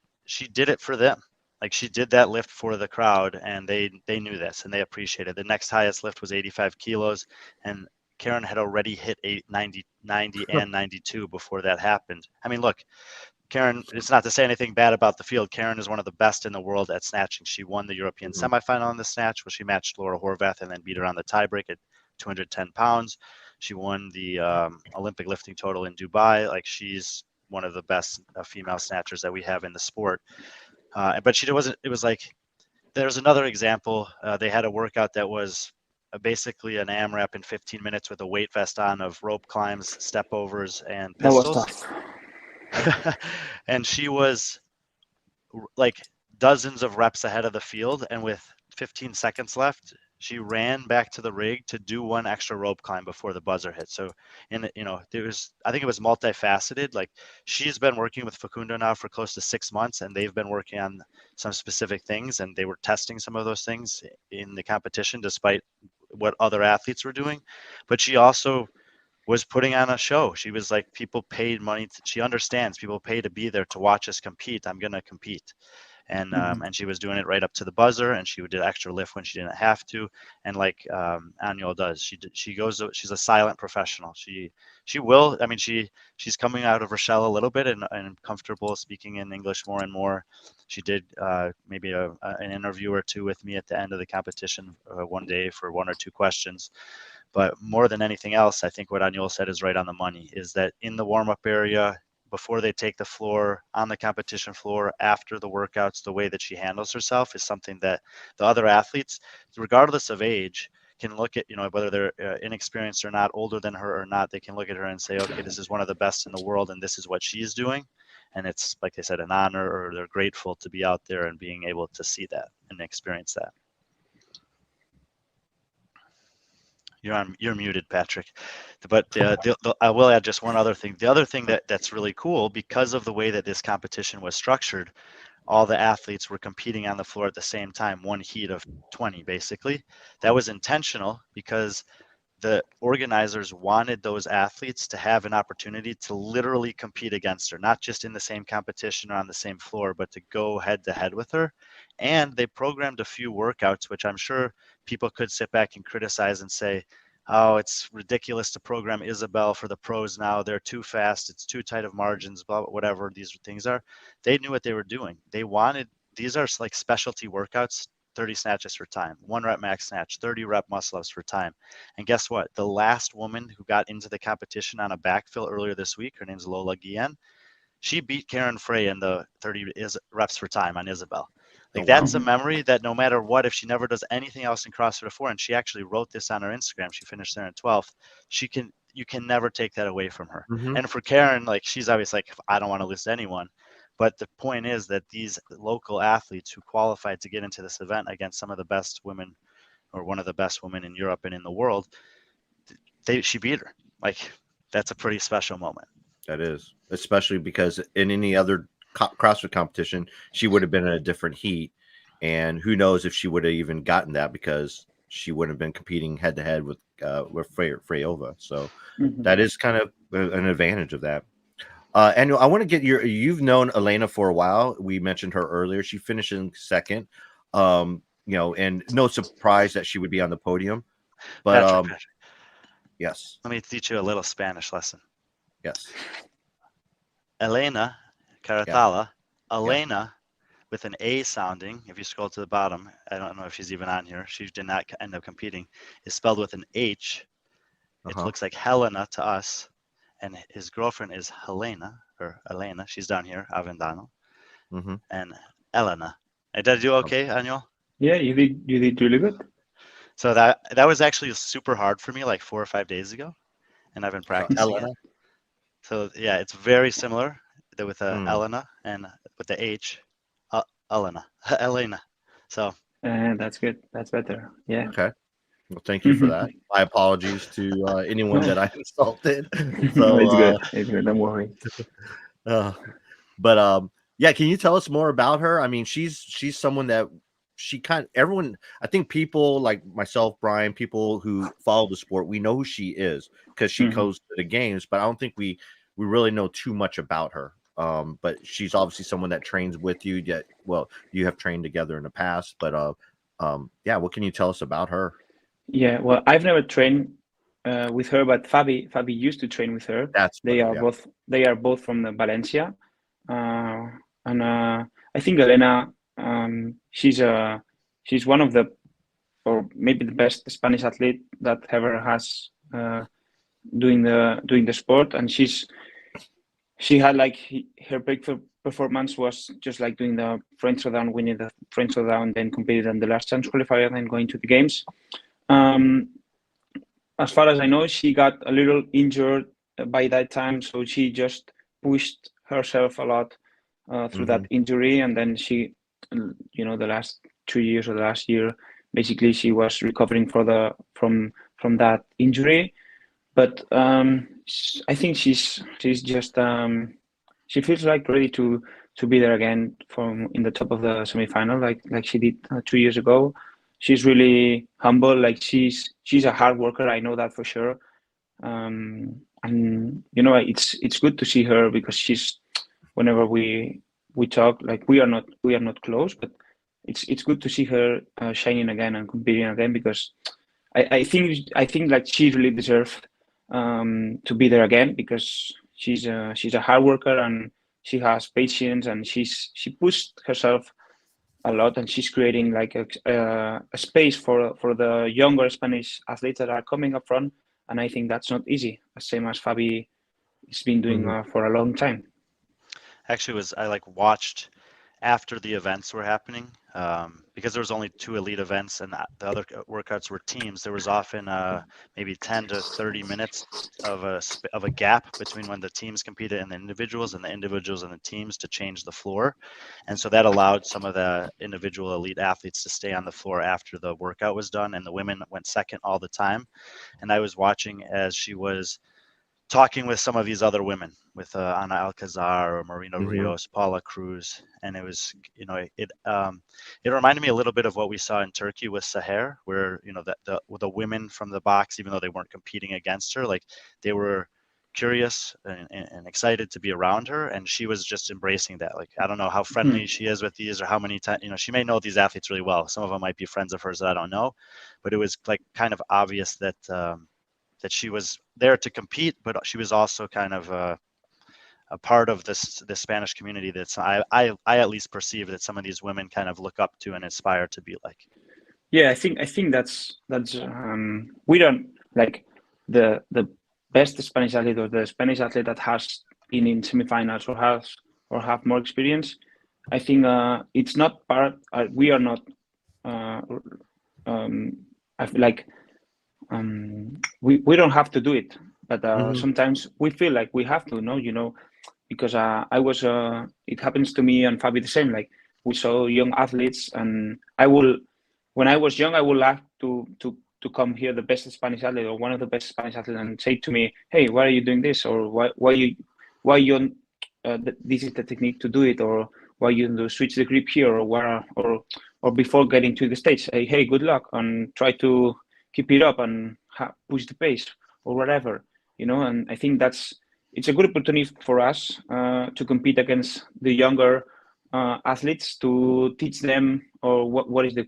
did it for them. Like, she did that lift for the crowd, and they knew this and they appreciated it. The next highest lift was 85 kilos, and Karen had already hit 90 and 92 before that happened. I mean, look, Karen, it's not to say anything bad about the field. Karen is one of the best in the world at snatching. She won the European semifinal in the snatch, where she matched Laura Horvath and then beat her on the tiebreak at 210 pounds. She won the Olympic lifting total in Dubai. Like, she's one of the best female snatchers that we have in the sport. But it was like, there's another example. They had a workout that was basically an AMRAP in 15 minutes with a weight vest on of rope climbs, step overs, and pistols. That was tough. And she was like dozens of reps ahead of the field, and with 15 seconds left, she ran back to the rig to do one extra rope climb before the buzzer hit. So, I think it was multifaceted. Like, she's been working with Facundo now for close to 6 months, and they've been working on some specific things, and they were testing some of those things in the competition, despite what other athletes were doing. But she also was putting on a show. She was like, people paid money. She understands people pay to be there to watch us compete. I'm going to compete. And she was doing it right up to the buzzer, and she would do extra lift when she didn't have to. And like Aniol does, she's a silent professional. She will, I mean, she's coming out of her shell a little bit and comfortable speaking in English more and more. She did maybe an interview or two with me at the end of the competition one day for 1 or 2 questions. But more than anything else, I think what Aniol said is right on the money, is that in the warm-up area, before they take the floor, on the competition floor, after the workouts, the way that she handles herself is something that the other athletes, regardless of age, can look at, whether they're inexperienced or not, older than her or not, they can look at her and say, okay, this is one of the best in the world, and this is what she's doing. And it's, like I said, an honor, or they're grateful to be out there and being able to see that and experience that. You're muted, Patrick. But I will add just one other thing. The other thing that's really cool, because of the way that this competition was structured, all the athletes were competing on the floor at the same time, one heat of 20, basically. That was intentional because the organizers wanted those athletes to have an opportunity to literally compete against her, not just in the same competition or on the same floor, but to go head to head with her. And they programmed a few workouts, which I'm sure people could sit back and criticize and say, oh, it's ridiculous to program Isabel for the pros now. They're too fast. It's too tight of margins, blah, whatever these things are. They knew what they were doing. These are like specialty workouts, 30 snatches for time, 1 rep max snatch, 30 rep muscle ups for time. And guess what? The last woman who got into the competition on a backfill earlier this week, her name's Lola Guillen, she beat Karen Frey in the 30 reps for time on Isabel. Like, that's a memory that no matter what, if she never does anything else in CrossFit before, and she actually wrote this on her Instagram, she finished there in 12th, you can never take that away from her. Mm-hmm. And for Karen, like, she's always like, I don't want to lose to anyone. But the point is that these local athletes who qualified to get into this event against some of the best women, or one of the best women in Europe and in the world, she beat her. Like, that's a pretty special moment. That is, especially because in any other CrossFit competition, she would have been in a different heat, and who knows if she would have even gotten that, because she would have been competing head to head with Freyova. So that is kind of an advantage of that. Aniol, I want to get you've known Elena for a while. We mentioned her earlier. She finished in second, and no surprise that she would be on the podium. But Patrick. Yes. Let me teach you a little Spanish lesson. Yes. Elena Carathala, Yeah. Elena with an A sounding, if you scroll to the bottom, I don't know if she's even on here, she did not end up competing, is spelled with an H. It looks like Helena to us, and his girlfriend is Helena, or Elena, she's down here, Avendano, and Elena. Did I do okay, Aniol? Yeah, you did really good. So that was actually super hard for me like 4 or 5 days ago, and I've been practicing it. So yeah, it's very similar with Elena, and with the H, Elena. So that's good. That's better. Yeah. Okay. Well, thank you for that. My apologies to anyone that I insulted. So it's good. It's good. Don't worry. But yeah, can you tell us more about her? I mean, she's someone that everyone, I think people like myself, Brian, people who follow the sport, we know who she is because she goes to the games, but I don't think we really know too much about her. But she's obviously someone that trains with you. Yet, well, you have trained together in the past. But yeah, what can you tell us about her? Yeah, well, I've never trained with her, but Fabi used to train with her. They are both from the Valencia, and I think Elena, she's one of the, or maybe the best Spanish athlete that ever has doing the sport, and she had like her breakthrough performance was just like doing the French throwdown, winning the French throwdown, then competed in the last chance qualifier, then going to the games. As far as I know, she got a little injured by that time, so she just pushed herself a lot through that injury, and then she, the last 2 years or the last year. Basically, she was recovering from that injury, but I think she's just she feels like ready to be there again from in the top of the semifinal, like she did 2 years ago. She's really humble. Like she's a hard worker. I know that for sure. And it's good to see her because she's whenever we talk, like we are not close, but it's good to see her shining again and competing again because I think like she really deserved to be there again because she's a hard worker and she has patience and she pushed herself a lot and she's creating like a space for the younger Spanish athletes that are coming up front, and I think that's not easy, the same as Fabi has been doing for a long time. Actually, I like watched after the events were happening because there was only 2 elite events and the other workouts were teams. There was often maybe 10 to 30 minutes of a gap between when the teams competed and the individuals and the teams to change the floor, and so that allowed some of the individual elite athletes to stay on the floor after the workout was done, and the women went second all the time. And I was watching as she was talking with some of these other women, with Ana Alcazar or Marina Rios, Paula Cruz, and it was, it reminded me a little bit of what we saw in Turkey with Saher, where the women from the box, even though they weren't competing against her, like they were curious and excited to be around her, and she was just embracing that. Like I don't know how friendly she is with these or how many times she may know these athletes really well. Some of them might be friends of hers that I don't know, but it was like kind of obvious that that she was there to compete, but she was also kind of a part of the Spanish community that's I at least perceive that some of these women kind of look up to and aspire to be like. Yeah, I think that's we don't like the best Spanish athlete or the Spanish athlete that has been in semifinals or have more experience. I think it's not part. We are not. I feel like we don't have to do it, but sometimes we feel like we have to. Because I was. It happens to me and Fabi the same. Like we saw young athletes, and when I was young, I would like to come here, the best Spanish athlete or one of the best Spanish athletes, and say to me, "Hey, why are you doing this?" Or why you this is the technique to do it, or why you do switch the grip here, or before getting to the stage, say, "Hey, good luck," and try to keep it up and push the pace or whatever, And I think it's a good opportunity for us to compete against the younger athletes, to teach them or what is the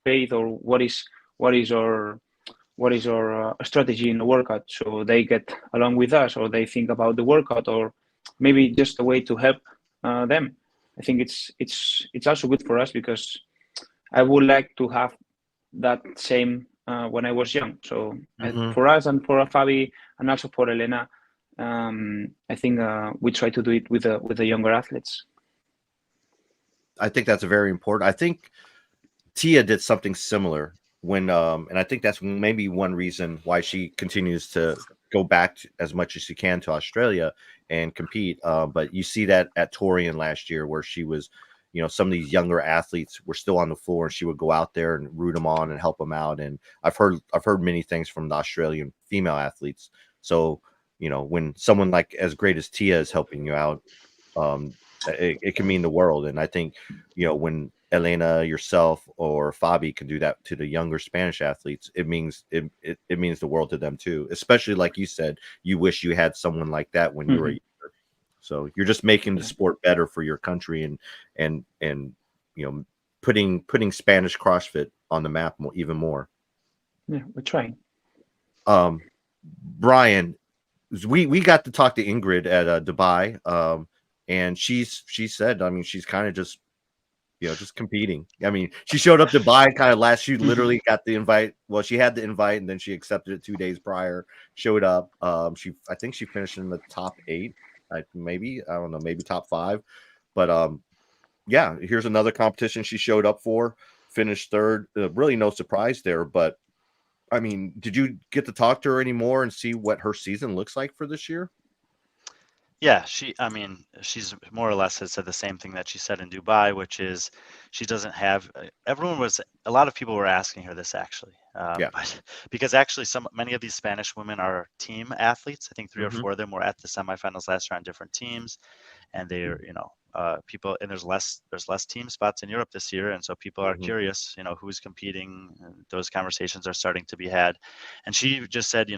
pace or what is our strategy in the workout, so they get along with us or they think about the workout, or maybe just a way to help them. I think it's also good for us because I would like to have that same when I was young. So for us and for Fabi and also for Elena, I think we try to do it with the younger athletes. I think that's very important. I think Tia did something similar when, and I think that's maybe one reason why she continues to go back as much as she can to Australia and compete. But you see that at Torian last year, where she was, some of these younger athletes were still on the floor, and she would go out there and root them on and help them out. And I've heard many things from the Australian female athletes. So, when someone like as great as Tia is helping you out, it can mean the world. And I think, when Elena, yourself, or Fabi can do that to the younger Spanish athletes, it means it means the world to them too. Especially like you said, you wish you had someone like that when you were younger. So you're just making the sport better for your country and putting Spanish CrossFit on the map even more. Yeah, we're trying. Brian, we got to talk to Ingrid at Dubai, and she said, I mean, she's kind of just competing. I mean, she showed up to Dubai kind of she literally got the invite. Well, she had the invite and then she accepted it 2 days prior, showed up. I think she finished in the top 8, maybe, I don't know, maybe top 5. But yeah, here's another competition she showed up for, finished 3rd. Really no surprise there, but I mean, did you get to talk to her anymore and see what her season looks like for this year? Yeah, I mean, she's more or less has said the same thing that she said in Dubai, which is she doesn't have, a lot of people were asking her this actually, Yeah. but because actually many of these Spanish women are team athletes. I think 3 or 4 of them were at the semifinals last year on different teams, and they're, people, and there's less team spots in Europe this year, and so people are curious, who's competing. And those conversations are starting to be had, and she just said,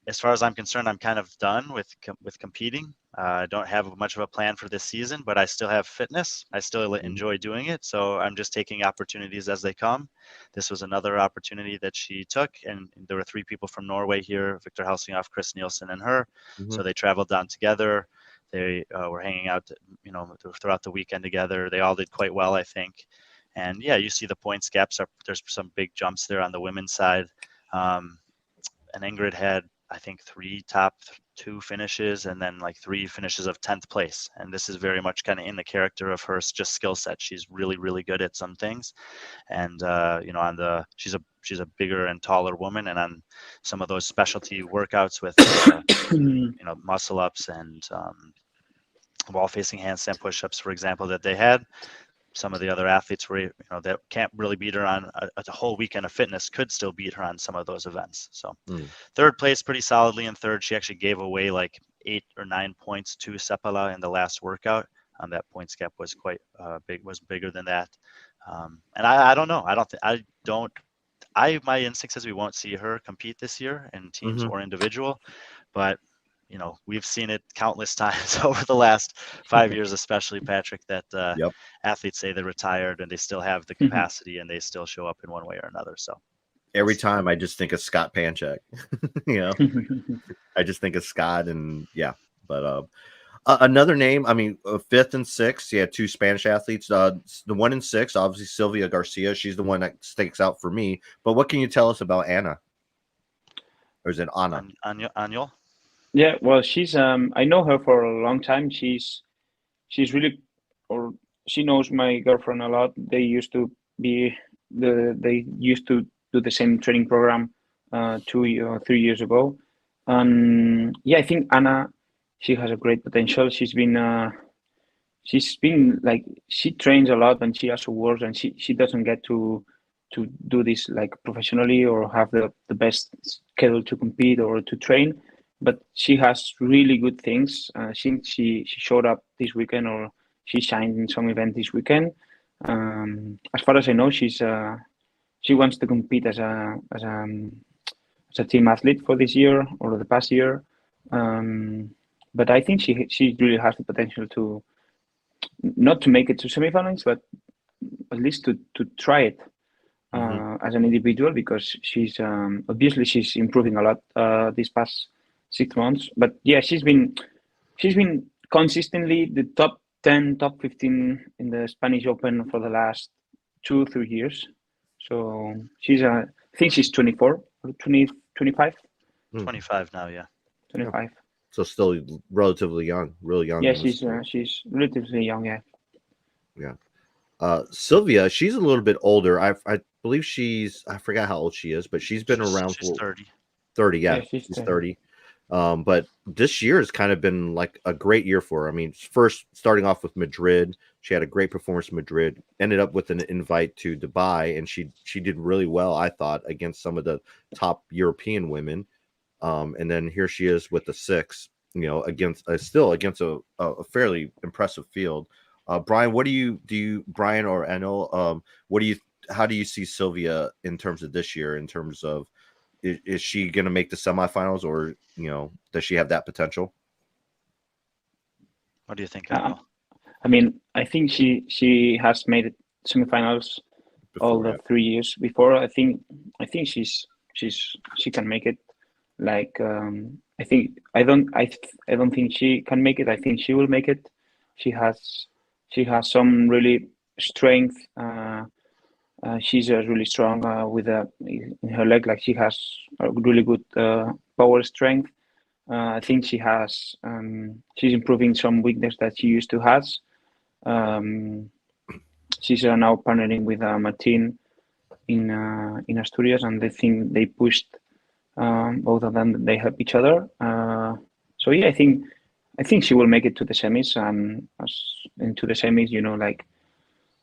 as far as I'm concerned, I'm kind of done with competing. I don't have much of a plan for this season, but I still have fitness. I still enjoy doing it. So I'm just taking opportunities as they come. This was another opportunity that she took. And there were 3 people from Norway here, Victor Helsinghoff, Chris Nielsen, and her. So they traveled down together. They were hanging out, throughout the weekend together. They all did quite well, I think. And yeah, you see the points gaps. There's some big jumps there on the women's side. And Ingrid had, I think, 3 top 2 finishes and then like 3 finishes of 10th place. And this is very much kind of in the character of her just skill set. She's really, really good at some things. And, she's a bigger and taller woman. And on some of those specialty workouts with, muscle ups and wall facing handstand push-ups, for example, that they had, some of the other athletes were, that can't really beat her on a whole weekend of fitness could still beat her on some of those events. So 3rd place pretty solidly in 3rd. She actually gave away like 8 or 9 points to Sepala in the last workout. That points gap was quite was bigger than that. And I don't know. My instinct says we won't see her compete this year in teams or individual, but we've seen it countless times over the last 5 years, especially, Patrick, that athletes say they're retired and they still have the capacity and they still show up in one way or another. So every time I just think of Scott Panchak, I just think of Scott and but another name, I mean, 5th and 6th, you had 2 Spanish athletes. The 1 and 6, obviously Sylvia Garcia, she's the one that sticks out for me. But what can you tell us about Anna? Or is it Anna? Aniol? Yeah, well, she's I know her for a long time. She's really, or she knows my girlfriend a lot. They used to do the same training program 2 or 3 years ago. I think Anna, she has a great potential. She's been like, she trains a lot and she also works, and she doesn't get to do this like professionally or have the best schedule to compete or to train, but she has really good things. She showed up this weekend, or she shined in some event this weekend. As far as I know, she wants to compete as a team athlete for this year or the past year. But I think she really has the potential to not to make it to semifinals, but at least to try it as an individual, because she's obviously she's improving a lot these past 6 months. But yeah, she's been consistently the top 10, top 15 in the Spanish Open for the last 2-3 years. So I think she's 24 or 25. 25 now, yeah. 25. So still relatively young, really young. Yeah, she's relatively young, yeah. Yeah. Sylvia, she's a little bit older. I believe I forgot how old she is, but she's been around for 30. 30, yeah. She's 30. But this year has kind of been like a great year for her. I mean, first starting off with Madrid, she had a great performance in Madrid, ended up with an invite to Dubai, and she did really well, I thought, against some of the top European women. And then here she is with the 6, against a fairly impressive field. Brian, Brian or Aniol, how do you see Sylvia in terms of this year, in terms of, is she going to make the semifinals, or, does she have that potential? What do you think, Aniol? I mean, I think she has made it semifinals all the 3 years before. I think she can make it. Like, I don't think she can make it. I think she will make it. She has some really strength. She's really strong in her leg. Like, she has a really good power strength. I think she's improving some weakness that she used to have. She's now partnering with Martin in Asturias, and they think they pushed both of them. They help each other. So So yeah, I think she will make it to the semis, and into the semis, you know, like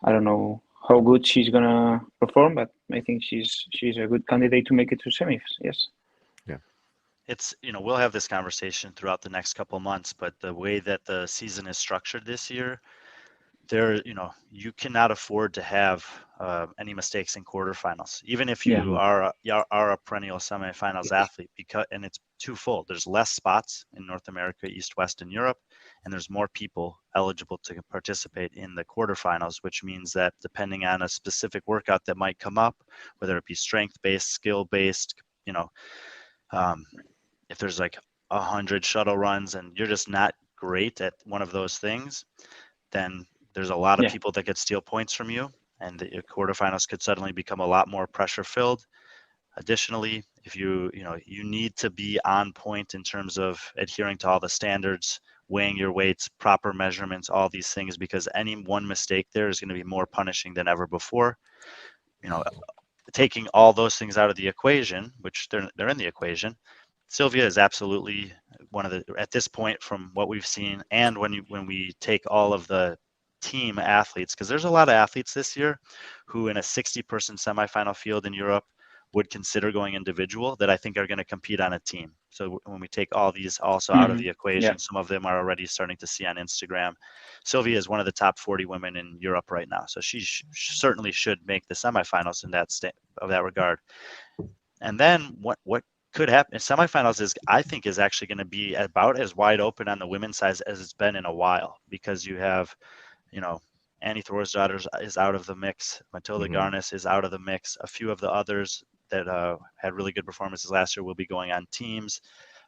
I don't know how good she's gonna perform, but I think she's a good candidate to make it to semis. Yes. It's, we'll have this conversation throughout the next couple of months, but the way that the season is structured this year, you cannot afford to have any mistakes in quarterfinals, even if you are a perennial semifinals athlete, and it's twofold. There's less spots in North America, East, West, and Europe, and there's more people eligible to participate in the quarterfinals, which means that depending on a specific workout that might come up, whether it be strength-based, skill-based, if there's like 100 shuttle runs and you're just not great at one of those things, then there's a lot of people that could steal points from you, and the quarterfinals could suddenly become a lot more pressure filled. Additionally, if you need to be on point in terms of adhering to all the standards, weighing your weights, proper measurements, all these things, because any one mistake there is going to be more punishing than ever before. Taking all those things out of the equation, which they're in the equation, Sylvia is absolutely one of the, at this point, from what we've seen, and when we take all of the team athletes, because there's a lot of athletes this year who in a 60-person semifinal field in Europe would consider going individual, that I think are going to compete on a team. So when we take all these also out of the equation, some of them are already starting to see on Instagram. Sylvia is one of the top 40 women in Europe right now, so she certainly should make the semifinals in that regard. And then what could happen in semifinals I think is actually going to be about as wide open on the women's side as it's been in a while, because you have, Annie Thorisdottir is out of the mix. Matilda Garnis is out of the mix. A few of the others that had really good performances last year will be going on teams.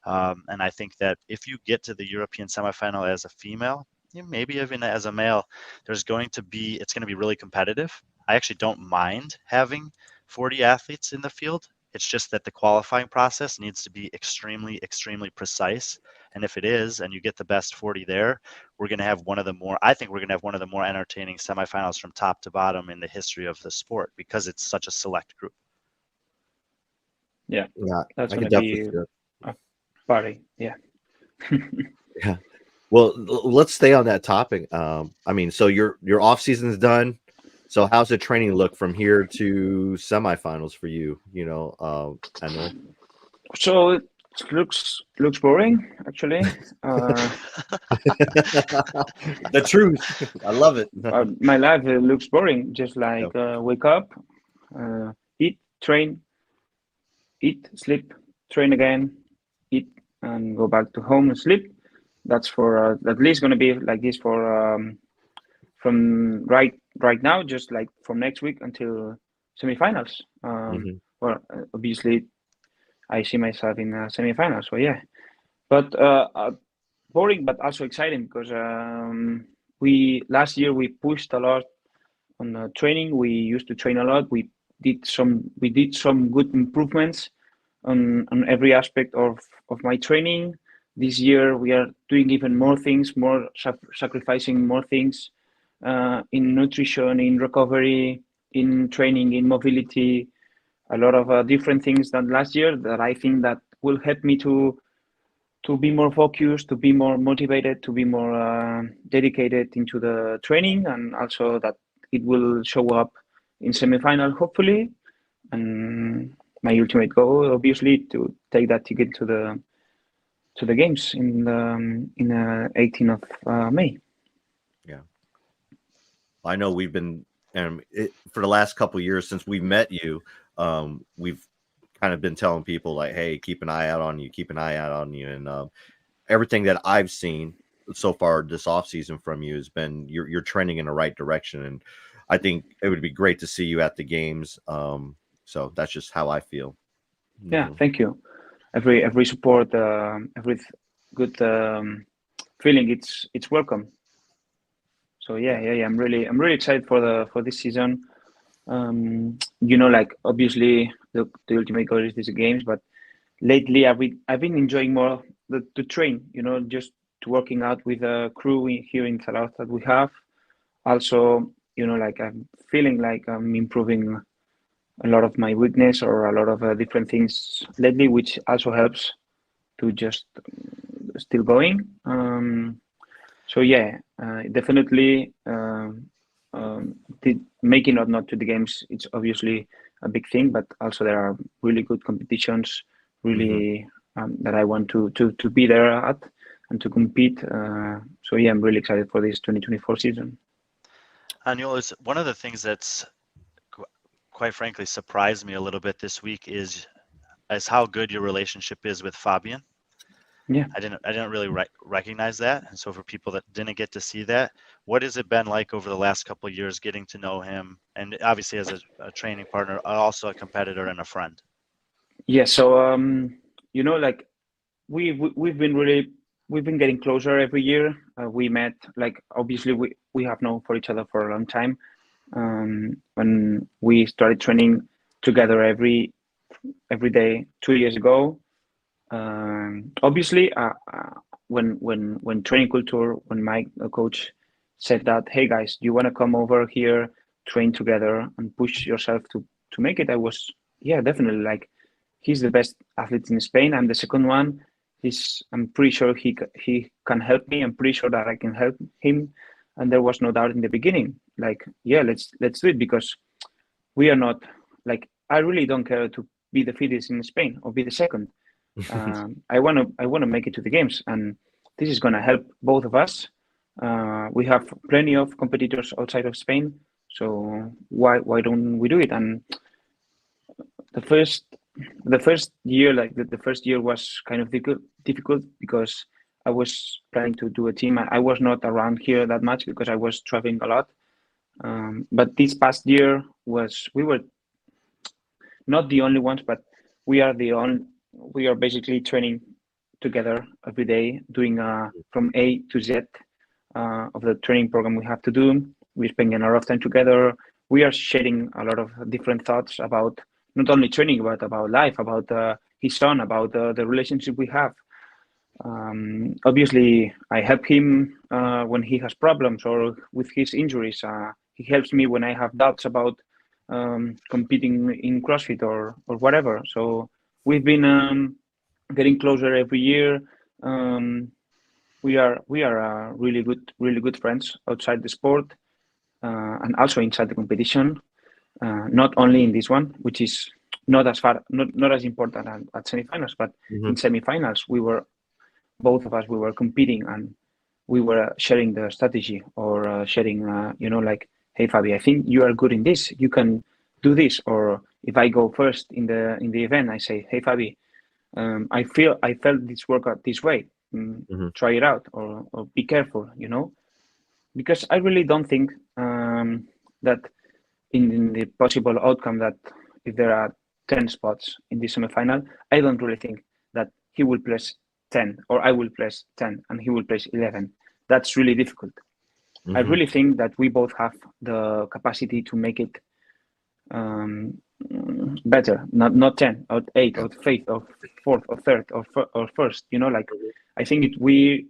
And I think that if you get to the European semifinal as a female, maybe even as a male, it's going to be really competitive. I actually don't mind having 40 athletes in the field. It's just that the qualifying process needs to be extremely, extremely precise. And if it is, and you get the best 40 there, we're going to have one of the more entertaining semifinals from top to bottom in the history of the sport, because it's such a select group. Yeah, that's going to be a party. Yeah. Yeah. Well, let's stay on that topic. So your off season is done. So how's the training look from here to semifinals for you? Aniol? So it looks boring, actually. The truth. I love it. My life looks boring. Just like wake up, eat, train, eat, sleep, train again, eat, and go back to home and sleep. That's for at least going to be like this for from right now, just like from next week until semifinals. Well, obviously, I see myself in semifinals. So yeah, but boring, but also exciting, because last year we pushed a lot on training. We used to train a lot. We did some good improvements on every aspect of my training. This year we are doing even more things, sacrificing more things in nutrition, in recovery, in training, in mobility, a lot of different things than last year that I think that will help me to be more focused, to be more motivated, to be more dedicated into the training, and also that it will show up in semifinal, hopefully. And my ultimate goal, obviously, to take that ticket to the games in 18th of May. Yeah, I know we've been for the last couple of years since we met you. We've kind of been telling people like, hey, keep an eye out on you, and everything that I've seen so far this off season from you has been you're trending in the right direction, and I think it would be great to see you at the games. So that's just how I feel. Yeah, thank you. Every support, every good feeling, it's welcome. So yeah, I'm really excited for this season. Like obviously the ultimate goal is these games, but lately I've been enjoying more to train. Just to working out with a crew here in Zaragoza that we have. Also, like I'm feeling like I'm improving a lot of my weakness or a lot of different things lately, which also helps to just still going. So yeah, definitely making or not to the games, it's obviously a big thing, but also there are really good competitions, really that I want to be there at and to compete. So yeah, I'm really excited for this 2024 season. Aniol, is one of the things that's quite frankly surprised me a little bit this week is how good your relationship is with Fabian. Yeah, I didn't really recognize that, and so for people that didn't get to see that, what has it been like over the last couple of years getting to know him, and obviously as a training partner, also a competitor and a friend? yeah. So you know, like we've been getting closer every year. We met, like, obviously we have known for each other for a long time. When we started training together every day 2 years ago. Obviously, when training culture, when my coach said that, hey guys, do you want to come over here, train together, and push yourself to make it? I was, yeah, definitely. Like, he's the best athlete in Spain. I'm the second one. I'm pretty sure he can help me. I'm pretty sure that I can help him. And there was no doubt in the beginning. Like, yeah, let's do it, because we are not, like, I really don't care to be the fittest in Spain or be the second. I want to make it to the games, and this is going to help both of us. We have plenty of competitors outside of Spain, so why don't we do it? And the first year, like the first year was kind of difficult because I was planning to do a team. I was not around here that much because I was traveling a lot. But this past year we were not the only ones, but we are basically training together every day, doing from A to Z of the training program we have to do. We're spending a lot of time together. We are sharing a lot of different thoughts about not only training, but about life, about his son, about the relationship we have. Obviously, I help him when he has problems or with his injuries. He helps me when I have doubts about competing in CrossFit or whatever. So we've been getting closer every year. We are really good friends outside the sport and also inside the competition. Not only in this one, which is not as important at semifinals, but in semifinals both of us were competing and we were sharing the strategy or sharing, like, hey Fabi, I think you are good in this. You can do this. Or if I go first in the event, I say, hey Fabi, I felt this workout this way. Try it out or be careful. Because I really don't think that in the possible outcome that if there are 10 spots in the semifinal, I don't really think that he will place 10 or I will place 10 and he will place 11. That's really difficult. I really think that we both have the capacity to make it better, not 10 or 8 or 5th or 4th or 3rd or 1st. Like, I think we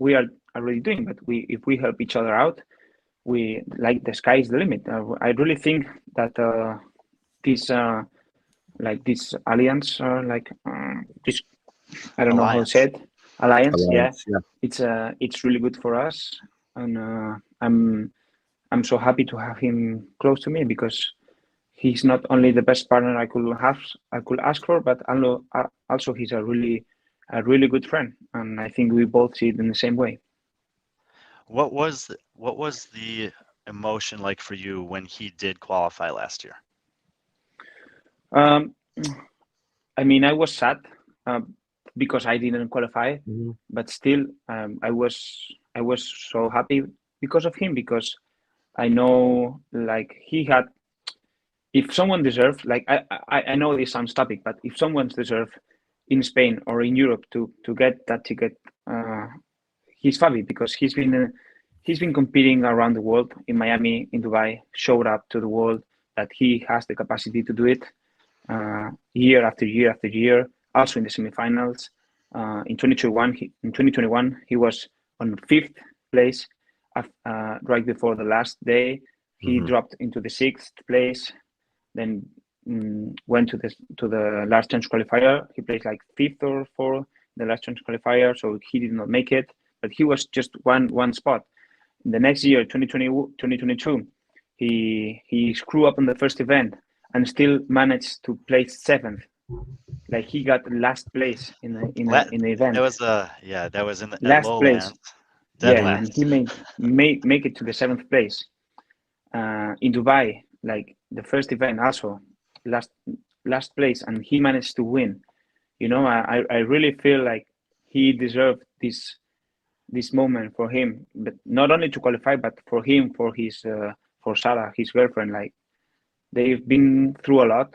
are already doing, but if we help each other out, we, like, the sky is the limit. I really think that this alliance, this, I don't know how to say it, alliance. Yeah. It's really good for us, and I'm so happy to have him close to me because he's not only the best partner I could ask for, but also he's a really good friend, and I think we both see it in the same way. What was the emotion like for you when he did qualify last year? I mean, I was sad because I didn't qualify, but still, I was so happy because of him, because I know, like, he had. If someone deserves, like, I know this sounds topic, but if someone's deserved in Spain or in Europe to get that ticket, he's Fabi, because he's been competing around the world, in Miami, in Dubai, showed up to the world that he has the capacity to do it year after year after year. Also in the semifinals, in 2021, he was on 5th place right before the last day. He dropped into the 6th place. Then went to the last chance qualifier. He placed like 5th or 4th. the last chance qualifier, so he did not make it. But he was just one spot. The next year, 2022, he screwed up in the first event and still managed to place 7th. Like he got last place in the event. That was that was in the last place. Dead Yeah, last. and he make it to the 7th place. In Dubai, like the first event, also last place, and he managed to win. You know, I really feel like he deserved this moment for him, but not only to qualify, but for him, for his for Sarah, his girlfriend. Like they've been through a lot,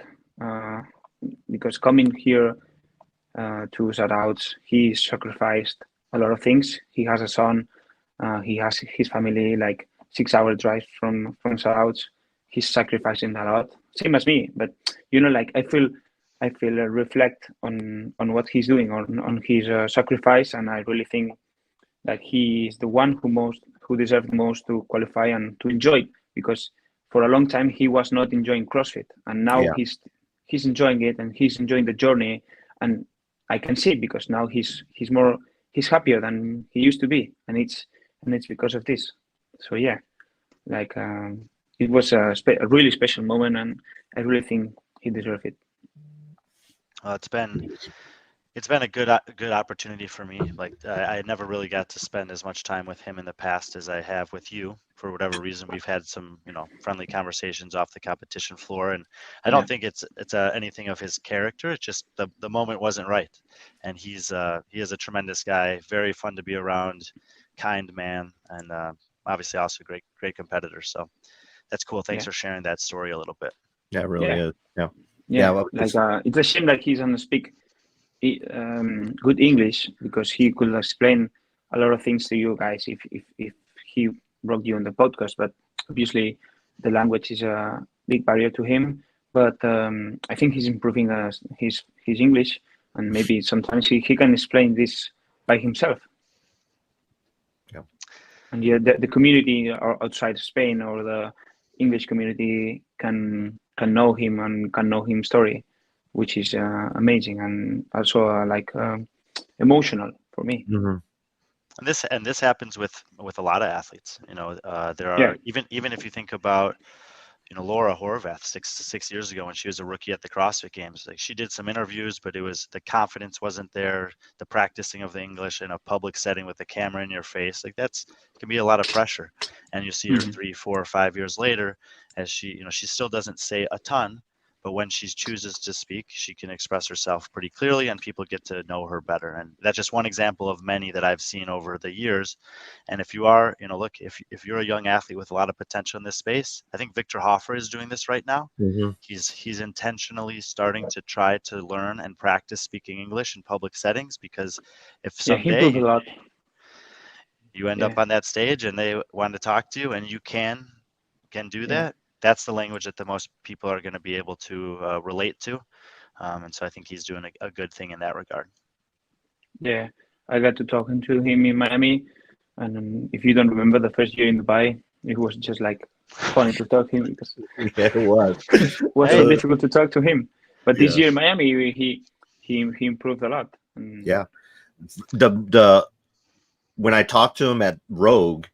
because coming here to Sarawats, he sacrificed a lot of things. He has a son, he has his family, like 6-hour drive from Sarawats. He's sacrificing a lot, same as me. But you know, like I feel reflect on what he's doing, on his sacrifice, and I really think that he is the one who deserves most to qualify and to enjoy, because for a long time he was not enjoying CrossFit, and now he's enjoying it, and he's enjoying the journey, and I can see it because now he's happier than he used to be, and it's because of this. So yeah, like it was a really special moment, and I really think he deserved it. It's been a good opportunity for me. Like I never really got to spend as much time with him in the past as I have with you. For whatever reason, we've had some, friendly conversations off the competition floor, and I don't think it's anything of his character. It's just the moment wasn't right, and he is a tremendous guy, very fun to be around, kind man, and obviously also a great competitor. So that's cool. Thanks for sharing that story a little bit. Yeah, it really is. Well, it's a shame that he doesn't speak good English, because he could explain a lot of things to you guys if he brought you on the podcast. But obviously the language is a big barrier to him. But I think he's improving his English, and maybe sometimes he can explain this by himself. Yeah. And the community outside Spain, or the English community, can know him and can know his story, which is amazing, and also emotional for me. Mm-hmm. And this happens with a lot of athletes. There are even if you think about Laura Horvath 6 years ago when she was a rookie at the CrossFit Games. Like, she did some interviews, but the confidence wasn't there. The practicing of the English in a public setting with the camera in your face, like it can be a lot of pressure. And you see her 3, 4, 5 years later, as she still doesn't say a ton, but when she chooses to speak, she can express herself pretty clearly, and people get to know her better. And that's just one example of many that I've seen over the years. And if you are, if you're a young athlete with a lot of potential in this space, I think Victor Hoffer is doing this right now. Mm-hmm. He's intentionally starting to try to learn and practice speaking English in public settings, because if someday you end up on that stage and they want to talk to you and you can do that, that's the language that the most people are going to be able to relate to. And so I think he's doing a good thing in that regard. Yeah, I got to talking to him in Miami. And if you don't remember the first year in Dubai, it was just funny to talk to him, because it was so difficult to talk to him. But this year in Miami, he improved a lot. And when I talked to him at Rogue,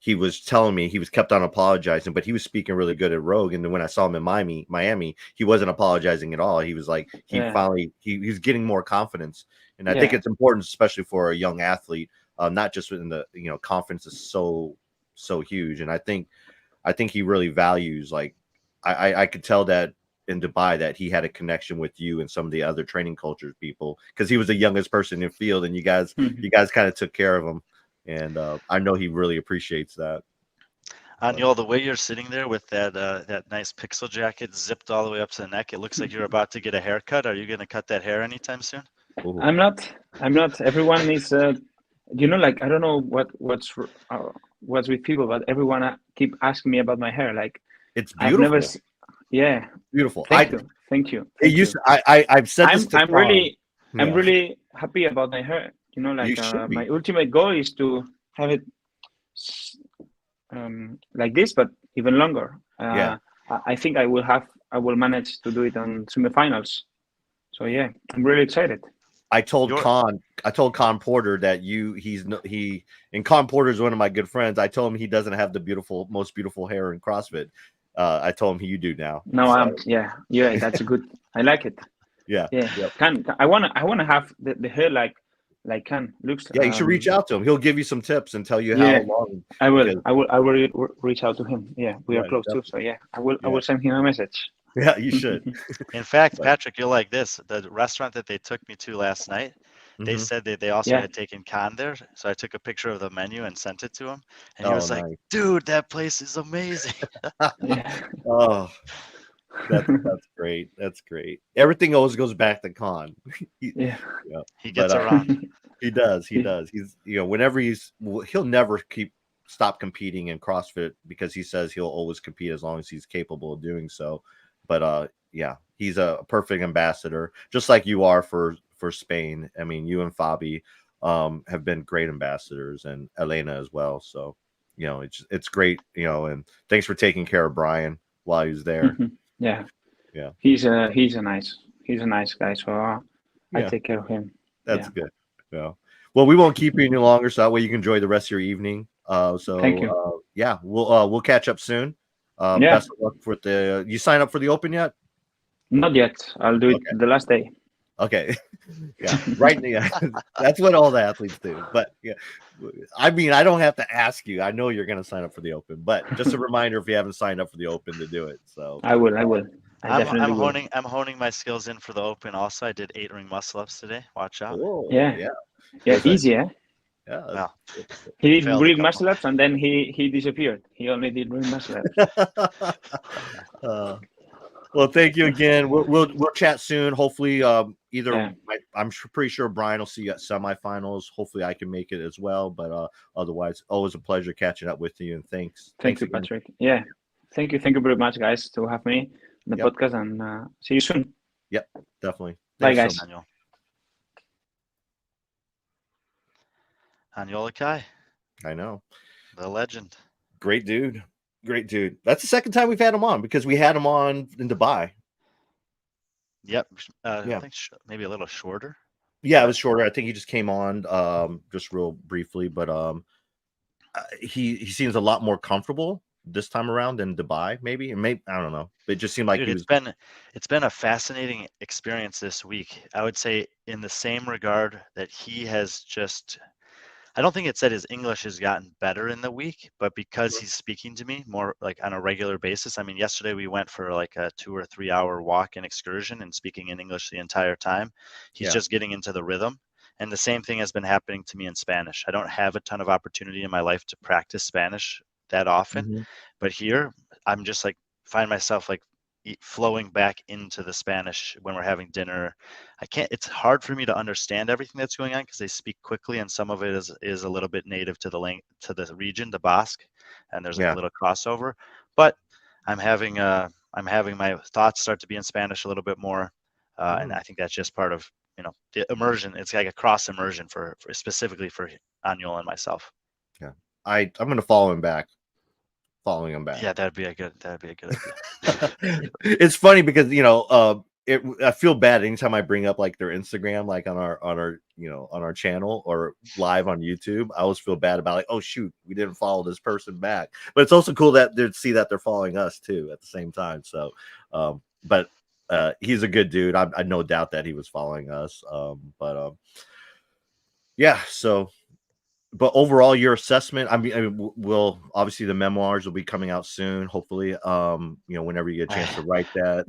he was telling me he was kept on apologizing, but he was speaking really good at Rogue. And then when I saw him in Miami, he wasn't apologizing at all. He was like, he's getting more confidence. And I think it's important, especially for a young athlete, not just within the, confidence is so huge. And I think he really values, I could tell that in Dubai that he had a connection with you and some of the other training cultures people, because he was the youngest person in the field, and you guys kind of took care of him. And I know he really appreciates that. Aniol, the way you're sitting there with that nice Picsil jacket zipped all the way up to the neck, it looks like you're about to get a haircut. Are you going to cut that hair anytime soon? Ooh. I'm not. Everyone is, I don't know what's with people, but everyone keep asking me about my hair. It's beautiful. Beautiful. Thank you. I've said this to Con. I'm really happy about my hair. My ultimate goal is to have it like this, but even longer. I think I will manage to do it on semifinals. So I'm really excited. I told Con Porter that Con Porter is one of my good friends. I told him he doesn't have the most beautiful hair in CrossFit. I told him you do now. No, so. yeah, that's a good. I like it. Yeah. Yep. I wanna have the hair like Can looks. Yeah, you should reach out to him. He'll give you some tips and tell you how long. I will reach out to him. Yeah, we are close definitely. too. So yeah, I will send him a message. Yeah, you should. In fact, Patrick, you'll like this. The restaurant that they took me to last night, they said that they also had taken Con there. So I took a picture of the menu and sent it to him. And he was like, dude, that place is amazing. Oh, that's great. That's great. Everything always goes back to Con. He gets around. He does. He's, whenever he'll never stop competing in CrossFit because he says he'll always compete as long as he's capable of doing so. But he's a perfect ambassador, just like you are for Spain. I mean, you and Fabi have been great ambassadors, and Elena as well. So, it's great, and thanks for taking care of Brian while he was there. Yeah. He's a nice guy. So I take care of him. That's good. Yeah. Well, we won't keep you any longer, so that way you can enjoy the rest of your evening. Thank you. We'll catch up soon. Best of luck with you sign up for the Open yet? Not yet. I'll do it the last day. Okay. Yeah. Right. Yeah. That's what all the athletes do. But yeah, I mean, I don't have to ask you. I know you're going to sign up for the Open, but just a reminder if you haven't signed up for the Open to do it. So I will. I'm honing my skills in for the Open. Also, I did 8 ring muscle ups today. Watch out. Whoa, yeah. Easy, eh? Yeah. Well, he did ring muscle ups and then he disappeared. He only did ring muscle ups. Well, thank you again. We'll chat soon. Hopefully, I'm pretty sure Brian will see you at semifinals. Hopefully, I can make it as well. But otherwise, always a pleasure catching up with you. And thanks. Thank you, again. Patrick. Yeah, thank you very much, guys, to have me on the podcast. And see you soon. Yep, definitely. Bye, guys. So Aniol Ekai. I know. The legend. Great dude. That's the second time we've had him on because we had him on in Dubai. Yep. I think maybe a little shorter. Yeah, it was shorter. I think he just came on just real briefly, but he seems a lot more comfortable this time around than Dubai. Maybe I don't know. It just seemed like it's been a fascinating experience this week. I would say in the same regard that he has just. I don't think it's that his English has gotten better in the week, but because he's speaking to me more like on a regular basis. I mean, yesterday we went for like a 2 or 3 hour walk and excursion and speaking in English the entire time. He's just getting into the rhythm. And the same thing has been happening to me in Spanish. I don't have a ton of opportunity in my life to practice Spanish that often, but here I'm just like find myself like flowing back into the Spanish when we're having dinner. It's hard for me to understand everything that's going on because they speak quickly and some of it is a little bit native to the region, the Basque, and there's like a little crossover, but I'm having my thoughts start to be in Spanish a little bit more. And I think that's just part of, the immersion. It's like a cross immersion for specifically for Aniol and myself. Yeah. I'm going to follow him back. Following him back. Yeah, that'd be a good idea. It's funny because I feel bad anytime I bring up like their Instagram, like on our channel or live on YouTube. I always feel bad about like, oh shoot, we didn't follow this person back. But it's also cool that they see that they're following us too at the same time. So, but he's a good dude. I no doubt that he was following us. So. But overall, your assessment, I mean, will obviously the memoirs will be coming out soon, hopefully, whenever you get a chance to write that.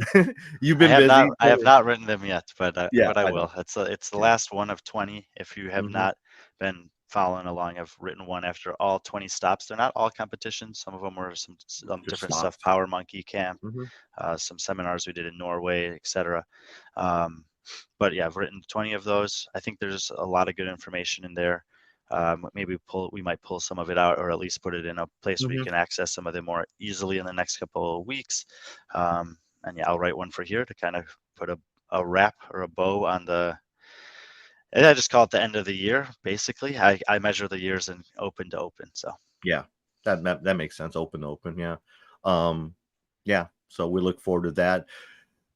You've been busy. I have not written them yet, but I will. It's the last one of 20. If you have not been following along, I've written one after all 20 stops. They're not all competitions. Some of them were some different stuff, Power Monkey Camp, some seminars we did in Norway, etc. But yeah, I've written 20 of those. I think there's a lot of good information in there. Maybe we might pull some of it out or at least put it in a place where you can access some of them more easily in the next couple of weeks. And I'll write one for here to kind of put a wrap or a bow on and I just call it the end of the year. Basically, I measure the years in open to open. So yeah, that makes sense. Open to open. Yeah. So we look forward to that.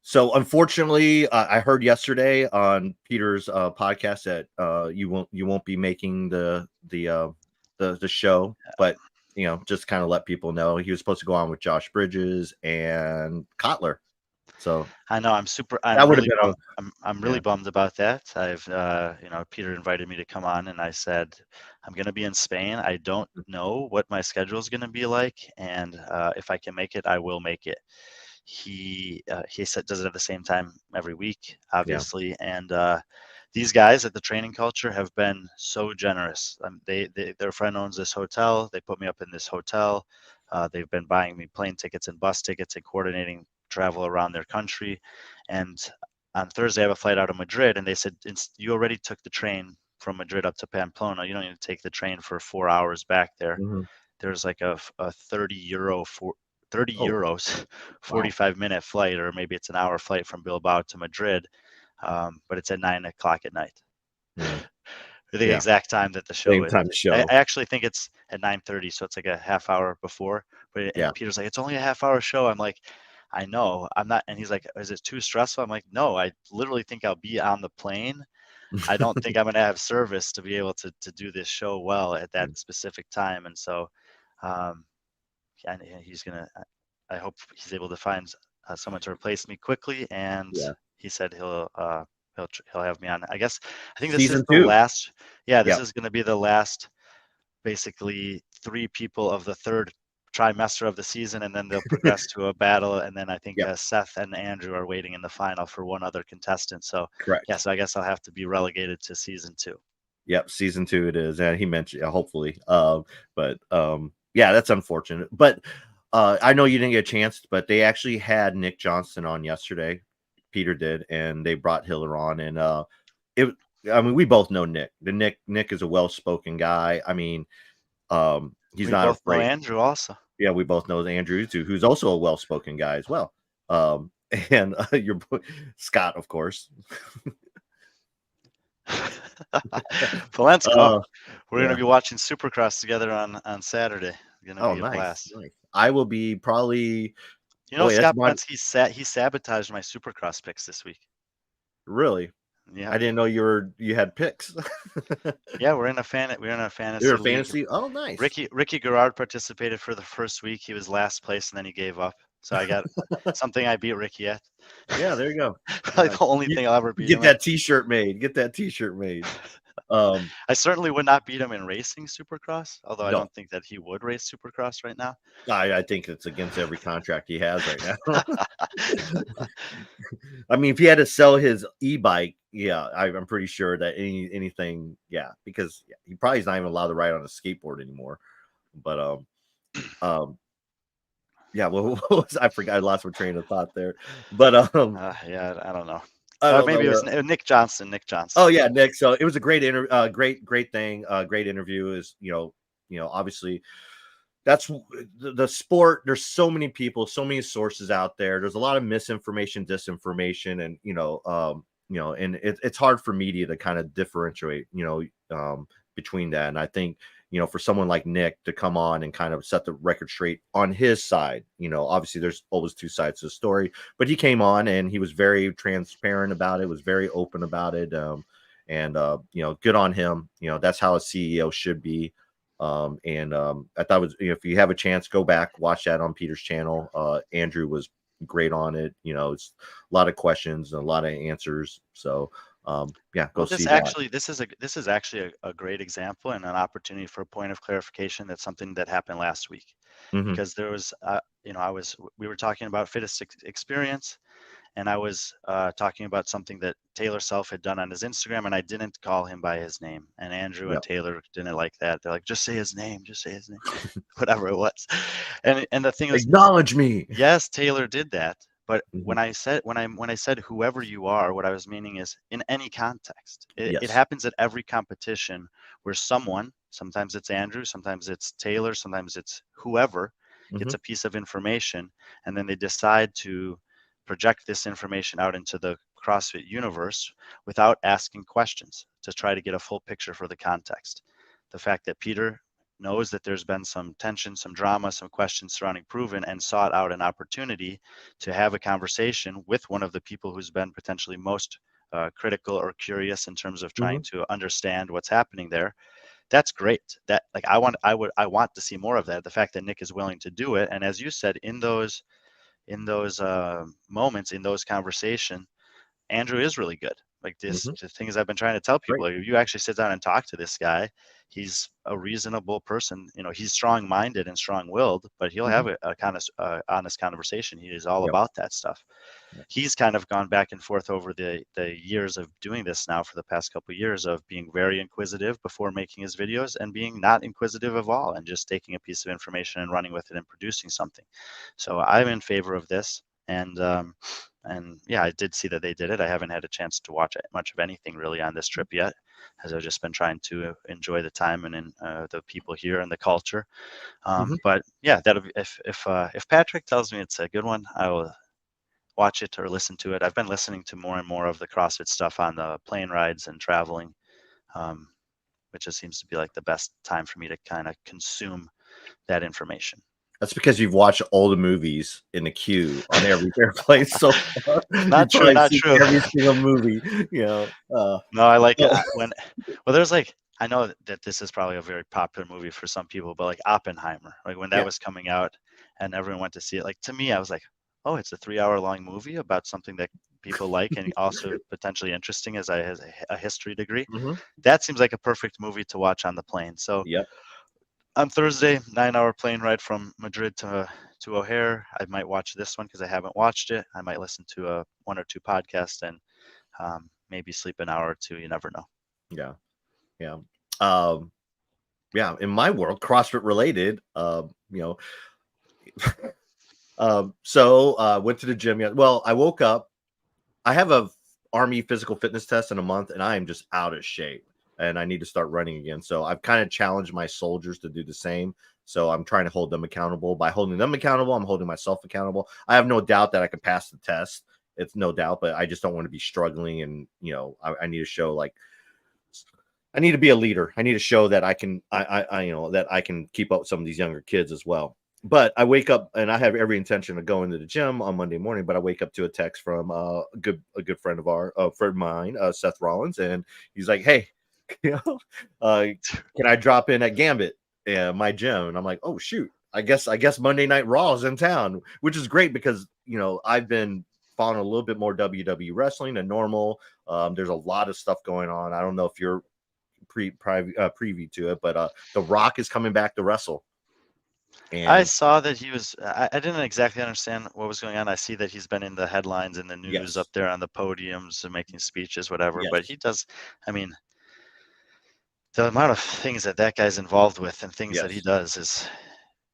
So unfortunately, I heard yesterday on Peter's podcast that you won't be making the show, but just kind of let people know he was supposed to go on with Josh Bridges and Kotler. So I know I'm that would have really been bummed. I'm really bummed about that. I've Peter invited me to come on, and I said I'm going to be in Spain. I don't know what my schedule is going to be like, and if I can make it, I will make it. He said does it at the same time every week, obviously, and these guys at the Training Culture have been so generous. Their friend owns this hotel. They put me up in this hotel. They've been buying me plane tickets and bus tickets and coordinating travel around their country. And on Thursday, I have a flight out of Madrid, and they said, you already took the train from Madrid up to Pamplona. You don't need to take the train for 4 hours back there. There's like a 30 euros 45-minute flight, or maybe it's an hour flight from Bilbao to Madrid, but it's at 9 o'clock at night. The exact time that the show is. I actually think it's at 9:30, so it's like a half hour before. But Peter's like, it's only a half hour show. I'm like, I know, I'm not. And he's like, is it too stressful? I'm like, no, I literally think I'll be on the plane. I don't think I'm going to have service to be able to do this show well at that specific time. And so and he's going to, I hope he's able to find someone to replace me quickly. And he said he'll have me on. I think this is the last. This is going to be the last, basically 3 people of the third trimester of the season, and then they'll progress to a battle. And then I think Seth and Andrew are waiting in the final for one other contestant. So correct. So I guess I'll have to be relegated to season 2. Yep, season 2 it is, and he mentioned hopefully. But that's unfortunate. But I know you didn't get a chance, but they actually had Nick Johnston on yesterday. Peter did, and they brought Hiller on, and we both know Nick. Nick is a well-spoken guy. I mean, he's not afraid. We both know Andrew also. Yeah, we both know Andrew too, who's also a well-spoken guy as well. And your boy Scott, of course. Polensko. We're going to be watching Supercross together on Saturday. Going to be a blast. Nice. I will be probably. Scott Polenski, he sabotaged my Supercross picks this week. Really? Yeah. I didn't know you had picks. Yeah, we're in a fantasy. You're a fantasy. Oh, nice. Ricky Garrard participated for the first week. He was last place, and then he gave up. So I got something I beat Ricky at. Yeah, there you go. Probably the only thing I'll ever beat. Get that T-shirt made. I certainly would not beat him in racing Supercross, although I don't think that he would race Supercross right now. I think it's against every contract he has right now. I mean, if he had to sell his e-bike, I'm pretty sure that anything, because he probably is not even allowed to ride on a skateboard anymore. But I forgot. I lost my train of thought there. But I don't know. Maybe it was Nick Johnson. Oh yeah, Nick. So it was a great great thing. Great interview. Is obviously that's the sport. There's so many people, so many sources out there. There's a lot of misinformation, disinformation, and and it's hard for media to kind of differentiate between that. And I think for someone like Nick to come on and kind of set the record straight on his side, obviously there's always 2 sides to the story, but he came on and he was very transparent about it, was very open about it. And good on him. That's how a CEO should be. I thought if you have a chance, go back, watch that on Peter's channel. Andrew was great on it. It's a lot of questions and a lot of answers. So this is actually a great example and an opportunity for a point of clarification. That's something that happened last week, because there was we were talking about fittest experience, and I was talking about something that Taylor Self had done on his Instagram, and I didn't call him by his name, and Andrew and Taylor didn't like that. They're like, just say his name, whatever it was. And the thing is, acknowledge me. Yes, Taylor did that. But when I said whoever you are, what I was meaning is in any context. It happens at every competition where someone, sometimes it's Andrew, sometimes it's Taylor, sometimes it's whoever, gets a piece of information, and then they decide to project this information out into the CrossFit universe without asking questions to try to get a full picture for the context. The fact that Peter knows that there's been some tension, some drama, some questions surrounding Proven, and sought out an opportunity to have a conversation with one of the people who's been potentially most critical or curious in terms of trying to understand what's happening there. That's great. That like I want to see more of that. The fact that Nick is willing to do it, and as you said, in those moments, in those conversations, Andrew is really good. Like this, the things I've been trying to tell people, like, if you actually sit down and talk to this guy, he's a reasonable person. You know, he's strong-minded and strong-willed, but he'll have a kind of honest conversation. He is all about that stuff. He's kind of gone back and forth over the years of doing this now for the past couple of years of being very inquisitive before making his videos and being not inquisitive of all and just taking a piece of information and running with it and producing something. So I'm in favor of this. And yeah, I did see that they did it. I haven't had a chance to watch much of anything really on this trip yet, as I've just been trying to enjoy the time and the people here and the culture. But yeah, that'll be, if Patrick tells me it's a good one, I will watch it or listen to it. I've been listening to more and more of the CrossFit stuff on the plane rides and traveling, which just seems to be like the best time for me to kind of consume that information. That's because you've watched all the movies in the queue on every airplane so far. Not true. Every single movie, you know. No, I like it when. Well, there's like, I know that this is probably a very popular movie for some people, but like Oppenheimer, like when that was coming out and everyone went to see it, like to me, I was like, oh, it's a 3-hour-long movie about something that people like and also potentially interesting as I has a history degree. That seems like a perfect movie to watch on the plane. So on Thursday, 9-hour plane ride from Madrid to O'Hare. I might watch this one because I haven't watched it. I might listen to one or two podcasts and maybe sleep an hour or two. You never know. Yeah. In my world, CrossFit related, you know, so went to the gym. Well, I woke up. I have a Army physical fitness test in a month, and I am just out of shape. And I need to start running again. So I've kind of challenged my soldiers to do the same. So I'm trying to hold them accountable. By holding them accountable, I'm holding myself accountable. I have no doubt that I can pass the test. It's no doubt, but I just don't want to be struggling. And, you know, I need to show like, I need to be a leader. I need to show that I can, you know, that I can keep up with some of these younger kids as well. But I wake up and I have every intention of going to the gym on Monday morning, but I wake up to a text from a good friend of mine, Seth Rollins. And he's like, hey, you know, can I drop in at Gambit, my gym? And I'm like, oh shoot, I guess Monday Night Raw is in town, which is great because, you know, I've been following a little bit more WWE wrestling than normal. There's a lot of stuff going on. I don't know if you're privy to it, but The Rock is coming back to wrestle. And I saw that he was. I didn't exactly understand what was going on. I see that he's been in the headlines in the news up there on the podiums and making speeches, whatever. But he does. I mean, the amount of things that guy's involved with and things that he does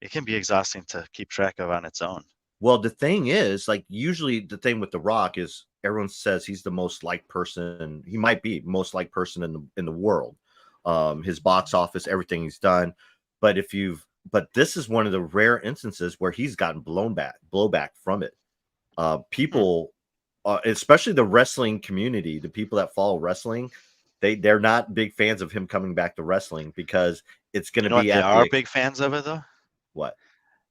it can be exhausting to keep track of on its own. Well, the thing is, like, usually the thing with The Rock is everyone says he's the most liked person. He might be most liked person in the world. His box office, everything he's done. But this is one of the rare instances where he's gotten blowback from it. People, especially the wrestling community, the people that follow wrestling, they're not big fans of him coming back to wrestling because it's going to be. They are big fans of it, though. What?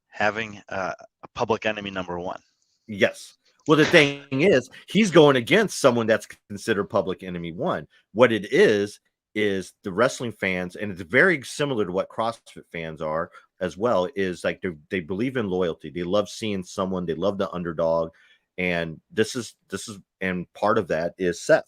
Having a public enemy number one. Yes. Well, the thing is, he's going against someone that's considered public enemy one. What it is the wrestling fans, and it's very similar to what CrossFit fans are as well, is like they believe in loyalty. They love seeing someone, they love the underdog. And this is and part of that is Seth.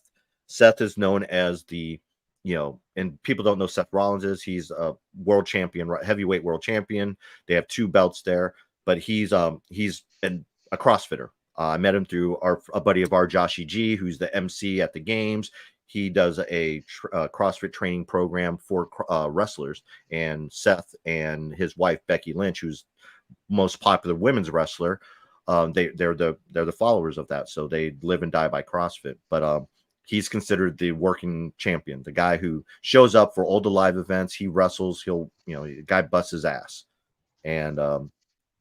Seth is known as the, you know, and people don't know Seth Rollins is. He's a world champion, heavyweight world champion. They have 2 belts there, but he's been a CrossFitter. I met him through a buddy of ours, Joshy G, who's the MC at the games. He does a CrossFit training program for wrestlers, and Seth and his wife Becky Lynch, who's most popular women's wrestler, they're the followers of that. So they live and die by CrossFit. But he's considered the working champion, the guy who shows up for all the live events. He wrestles. The guy busts his ass. And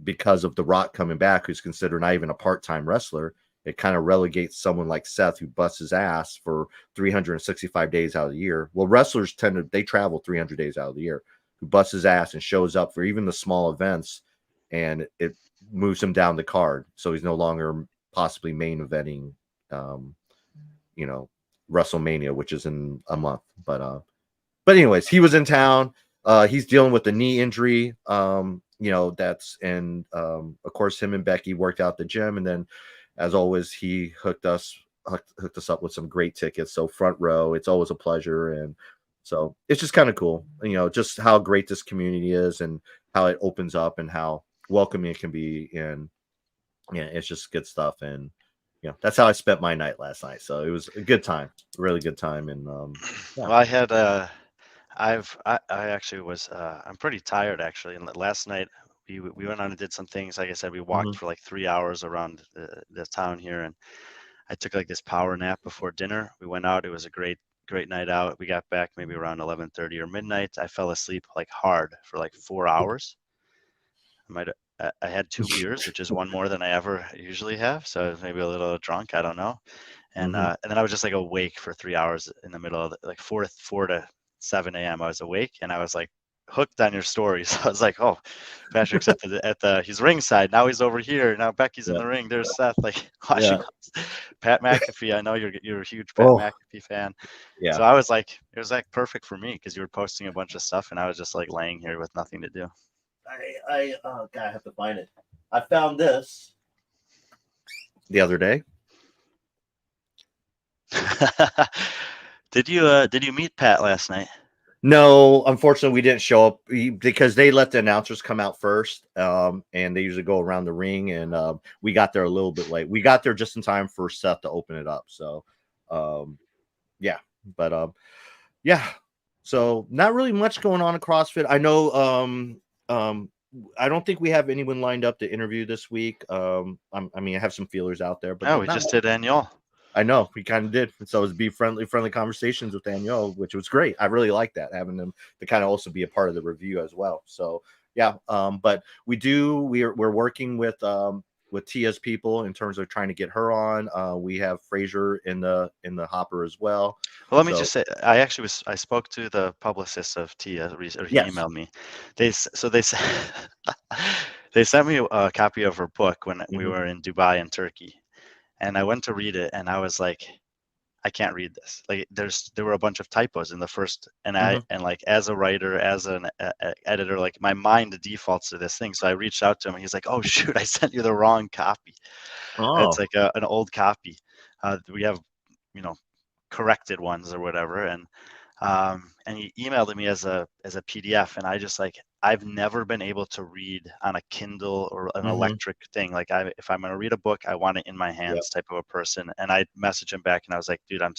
because of The Rock coming back, who's considered not even a part-time wrestler, it kind of relegates someone like Seth, who busts his ass for 365 days out of the year. Well, wrestlers they travel 300 days out of the year. who busts his ass and shows up for even the small events, and it moves him down the card, so he's no longer possibly main eventing, you know, WrestleMania, which is in a month. But anyways, he was in town. He's dealing with the knee injury. You know, that's, and of course, him and Becky worked out the gym, and then, as always, he hooked us up with some great tickets. So front row, it's always a pleasure, and so it's just kind of cool, you know, just how great this community is and how it opens up and how welcoming it can be, and yeah, it's just good stuff. And you know, that's how I spent my night last night. So it was a good time, really good time. And yeah. Well, I had I actually was I'm pretty tired actually. And last night we went on and did some things. Like I said, we walked for like 3 hours around the town here, and I took like this power nap before dinner. We went out. It was a great night out. We got back maybe around 11:30 or midnight. I fell asleep like hard for like 4 hours. I had 2 beers, which is one more than I ever usually have. So I was maybe a little drunk. I don't know. And then I was just like awake for 3 hours in the middle of like 4 to 7 a.m. I was awake, and I was like hooked on your stories. I was like, oh, Patrick's at the he's ringside. Now he's over here. Now Becky's in the ring. There's Seth, like watching Pat McAfee. I know you're a huge Pat McAfee fan. Yeah. So I was like, it was like perfect for me because you were posting a bunch of stuff, and I was just like laying here with nothing to do. Oh God, I have to find it. I found this the other day. Did you meet Pat last night? No, unfortunately, we didn't show up because they let the announcers come out first, and they usually go around the ring, and we got there a little bit late. We got there just in time for Seth to open it up. So, yeah, but yeah, so not really much going on in CrossFit. I know, I don't think we have anyone lined up to interview this week. I mean, I have some feelers out there, but we just did Aniol. I know we kind of did. So it was B.Friendly conversations with Aniol, which was great. I really like that, having them to kind of also be a part of the review as well. So yeah, but we're working with Tia's people in terms of trying to get her on. We have Fraser in the hopper as well. Well, let me just say, I spoke to the publicist of Tia, or he emailed me. They sent me a copy of her book when we were in Dubai and Turkey. And I went to read it, and I was like, I can't read this. Like, there were a bunch of typos in the first, and and like as a writer, as an editor, like my mind defaults to this thing. So I reached out to him, and he's like, "Oh shoot, I sent you the wrong copy. It's like an old copy. We have, corrected ones or whatever." And he emailed me as a PDF, and I just like, I've never been able to read on a Kindle or an electric thing. Like if I'm going to read a book, I want it in my hands type of a person. And I messaged him back, and I was like, dude, I'm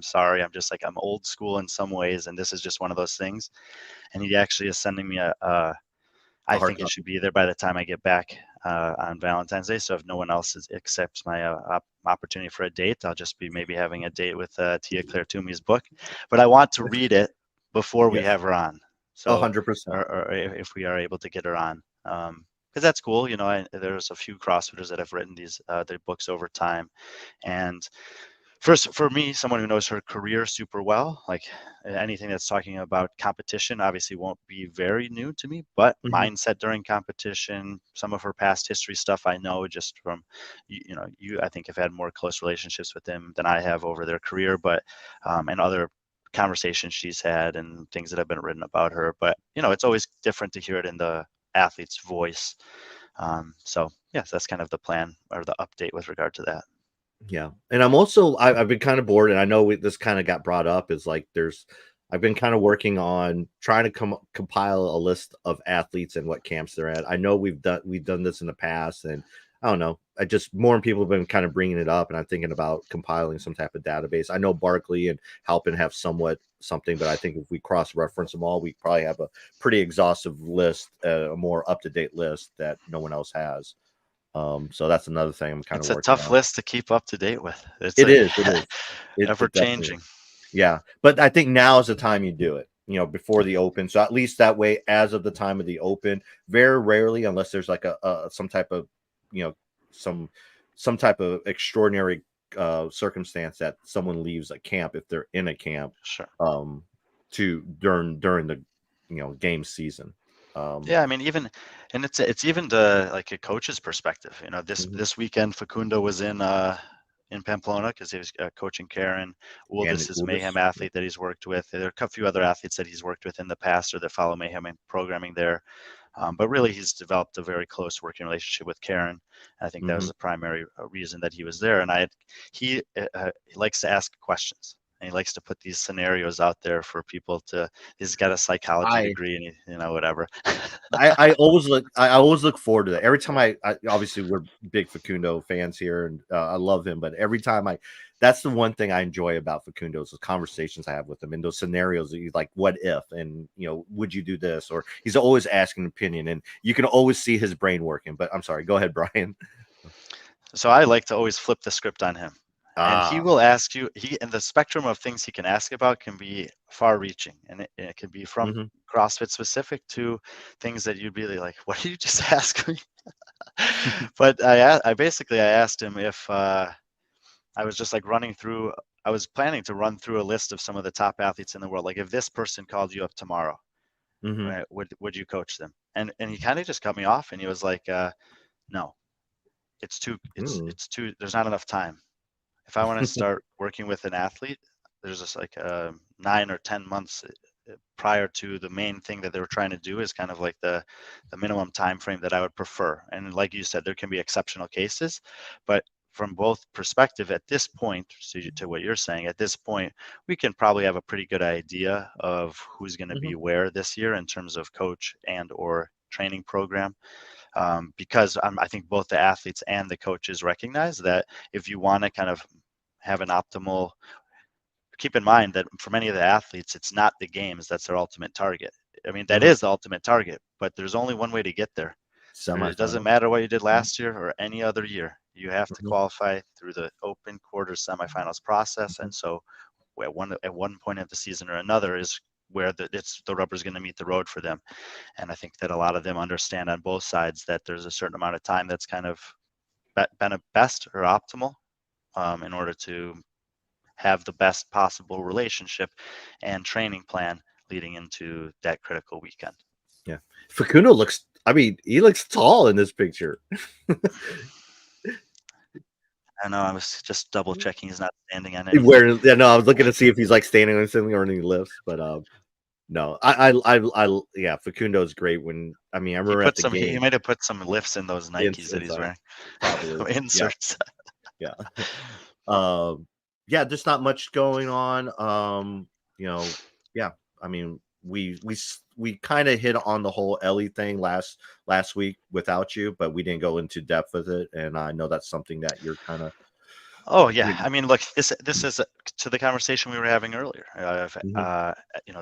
sorry. I'm just like, I'm old school in some ways, and this is just one of those things. And he actually is sending me I think it should be there by the time I get back on Valentine's Day. So if no one else accepts my opportunity for a date, I'll just be maybe having a date with Tia Claire Toomey's book. But I want to read it before we have her on. So 100%. Or if we are able to get her on, because that's cool. There's a few CrossFitters that have written their books over time, and first, for me, someone who knows her career super well, like anything that's talking about competition obviously won't be very new to me, but mindset during competition, some of her past history stuff I know just from, you I think have had more close relationships with them than I have over their career, but and other conversations she's had and things that have been written about her. But, it's always different to hear it in the athlete's voice. So yes, that's kind of the plan or the update with regard to that. Yeah. And I'm also, I've been kind of bored, and I know this kind of got brought up, is like, I've been kind of working on trying to compile a list of athletes and what camps they're at. I know we've done this in the past, and I don't know, more people have been kind of bringing it up, and I'm thinking about compiling some type of database. I know Barkley and Halpin have something, but I think if we cross-reference them all, we probably have a pretty exhaustive list, a more up-to-date list that no one else has. So that's another thing I'm kind of working on. It's a tough list to keep up to date with. It is ever changing. Yeah. But I think now is the time you do it, before the Open. So at least that way, as of the time of the Open, very rarely, unless there's like some type of, some type of extraordinary circumstance that someone leaves a camp, if they're in a camp, sure. during the game season. Yeah, I mean, it's even the like a coach's perspective. This weekend Facundo was in Pamplona because he was coaching Karen. Uldis is Mayhem athlete that he's worked with. There are a few other athletes that he's worked with in the past or that follow Mayhem and programming there. But really, he's developed a very close working relationship with Karen. I think that was the primary reason that he was there. And he likes to ask questions. And he likes to put these scenarios out there for people to. He's got a psychology degree, and whatever. I always look forward to that. Every time I obviously we're big Facundo fans here, and I love him. But every time that's the one thing I enjoy about Facundo is the conversations I have with him and those scenarios that he's like, what if, and would you do this? Or he's always asking an opinion, and you can always see his brain working. But I'm sorry, go ahead, Brian. So I like to always flip the script on him. And he will ask you, and the spectrum of things he can ask about can be far reaching. And it can be from CrossFit specific to things that you'd be like, what did you just ask me? But I asked him if I was just like I was planning to run through a list of some of the top athletes in the world. Like if this person called you up tomorrow, right, would you coach them? And he kind of just cut me off and he was like, no, it's too, there's not enough time. If I want to start working with an athlete, there's just like 9 or 10 months prior to the main thing that they were trying to do is kind of like the minimum time frame that I would prefer. And like you said, there can be exceptional cases, but from both perspective at this point, to what you're saying, at this point, we can probably have a pretty good idea of who's going to be where this year in terms of coach and or training program. Because I think both the athletes and the coaches recognize that if you want to kind of have an optimal, keep in mind that for many of the athletes, it's not the games that's their ultimate target. I mean, that is the ultimate target, but there's only one way to get there. It doesn't matter what you did last year or any other year. You have to qualify through the open, quarters, semifinals process. And so at one point of the season or another is where the rubber's going to meet the road for them. And I think that a lot of them understand on both sides that there's a certain amount of time that's kind of been a best or optimal in order to have the best possible relationship and training plan leading into that critical weekend. Yeah. Facundo he looks tall in this picture. I know, I was just double checking he's not standing on anything. anything. I was looking to see if he's like standing on something or any lifts, but no, yeah, Facundo is great. I remember at the game. He might have put some lifts in those Nikes that he's wearing. Probably. Inserts. Yeah. Yeah, just not much going on. Yeah, I mean, we kind of hit on the whole Ellie thing last week without you, but we didn't go into depth with it, and I know that's something that you're kind of. Oh yeah, I mean, look, this is to the conversation we were having earlier.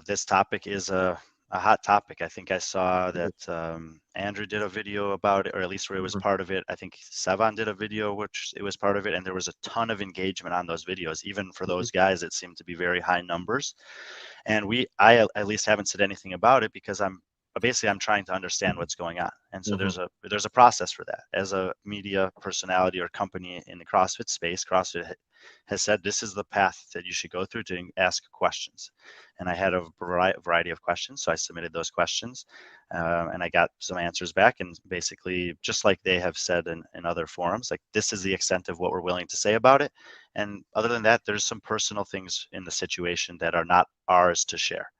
This topic is a hot topic. I think I saw that Andrew did a video about it, or at least where it was part of it. I think Sevan did a video which it was part of it, and there was a ton of engagement on those videos. Even for those guys, it seemed to be very high numbers. And I at least haven't said anything about it because I'm trying to understand what's going on. And so there's a process for that. As a media personality or company in the CrossFit space, CrossFit has said this is the path that you should go through to ask questions. And I had a variety of questions, so I submitted those questions, and I got some answers back. And basically, just like they have said in other forums, like this is the extent of what we're willing to say about it. And other than that, there's some personal things in the situation that are not ours to share.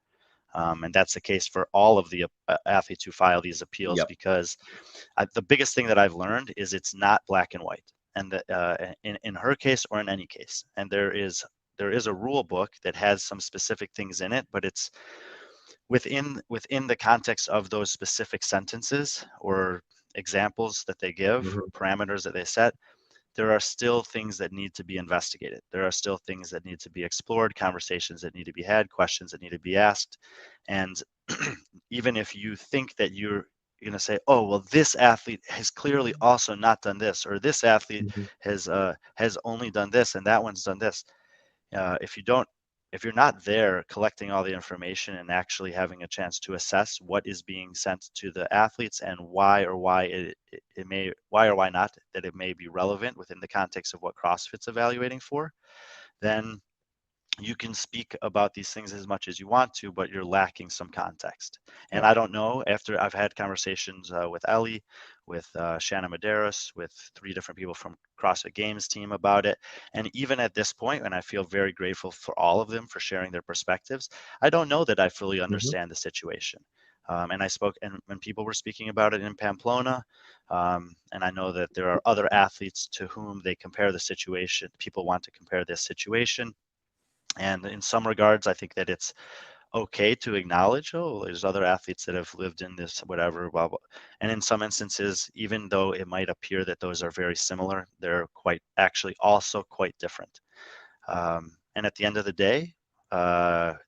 And that's the case for all of the athletes who file these appeals, because the biggest thing that I've learned is it's not black and white. And in her case or in any case, and there is a rule book that has some specific things in it, but it's within the context of those specific sentences or examples that they give, parameters that they set. There are still things that need to be investigated. There are still things that need to be explored, conversations that need to be had, questions that need to be asked. And even if you think that you're going to say, oh, well, this athlete has clearly also not done this, or this athlete has only done this and that one's done this. If you're not there collecting all the information and actually having a chance to assess what is being sent to the athletes and why or why not that it may be relevant within the context of what CrossFit's evaluating for, then you can speak about these things as much as you want to, but you're lacking some context. And Yeah. I don't know, after I've had conversations with Ellie, with Shanna Medeiros, with 3 different people from CrossFit Games team about it. And even at this point, and I feel very grateful for all of them for sharing their perspectives, I don't know that I fully understand the situation. And I spoke, and when people were speaking about it in Pamplona, and I know that there are other athletes to whom they compare the situation, people want to compare this situation. And in some regards, I think that it's okay to acknowledge, oh, there's other athletes that have lived in this, whatever, blah, blah. And in some instances, even though it might appear that those are very similar, they're actually also quite different. And at the end of the day,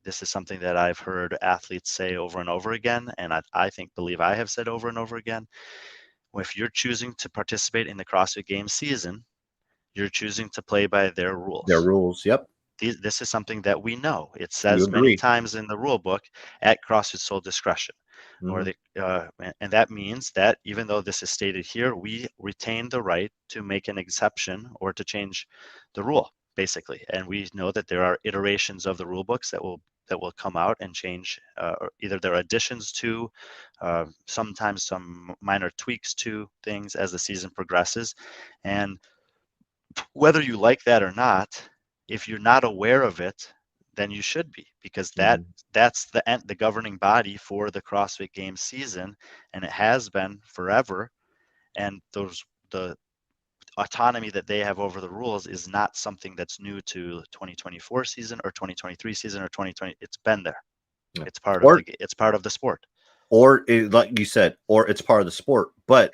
this is something that I've heard athletes say over and over again, and I believe I have said over and over again. If you're choosing to participate in the CrossFit Games season, you're choosing to play by their rules. Their rules. Yep. This is something that we know. It You says many agree. times in the rule book, at CrossFit sole discretion. Or and that means that even though this is stated here, we retain the right to make an exception or to change the rule, basically. And we know that there are iterations of the rule books that will come out and change, or either there are additions to, sometimes some minor tweaks to things as the season progresses. And whether you like that or not, if you're not aware of it, then you should be, because that's the governing body for the CrossFit Games season, and it has been forever. And the autonomy that they have over the rules is not something that's new to 2024 season or 2023 season or 2020. It's been there. Yeah. It's part of the sport. Or like you said, or it's part of the sport. But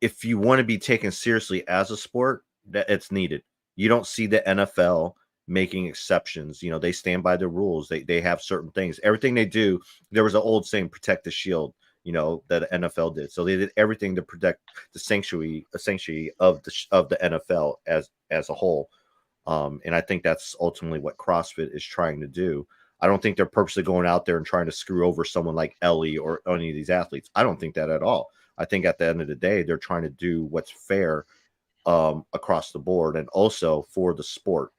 if you want to be taken seriously as a sport, that it's needed. You don't see the NFL making exceptions. They stand by their rules. They have certain things. Everything they do, there was an old saying, protect the shield, that the NFL did. So they did everything to protect the sanctuary of the NFL as a whole. And I think that's ultimately what CrossFit is trying to do. I don't think they're purposely going out there and trying to screw over someone like Ellie or any of these athletes. I don't think that at all. I think at the end of the day, they're trying to do what's fair across the board, and also for the sport,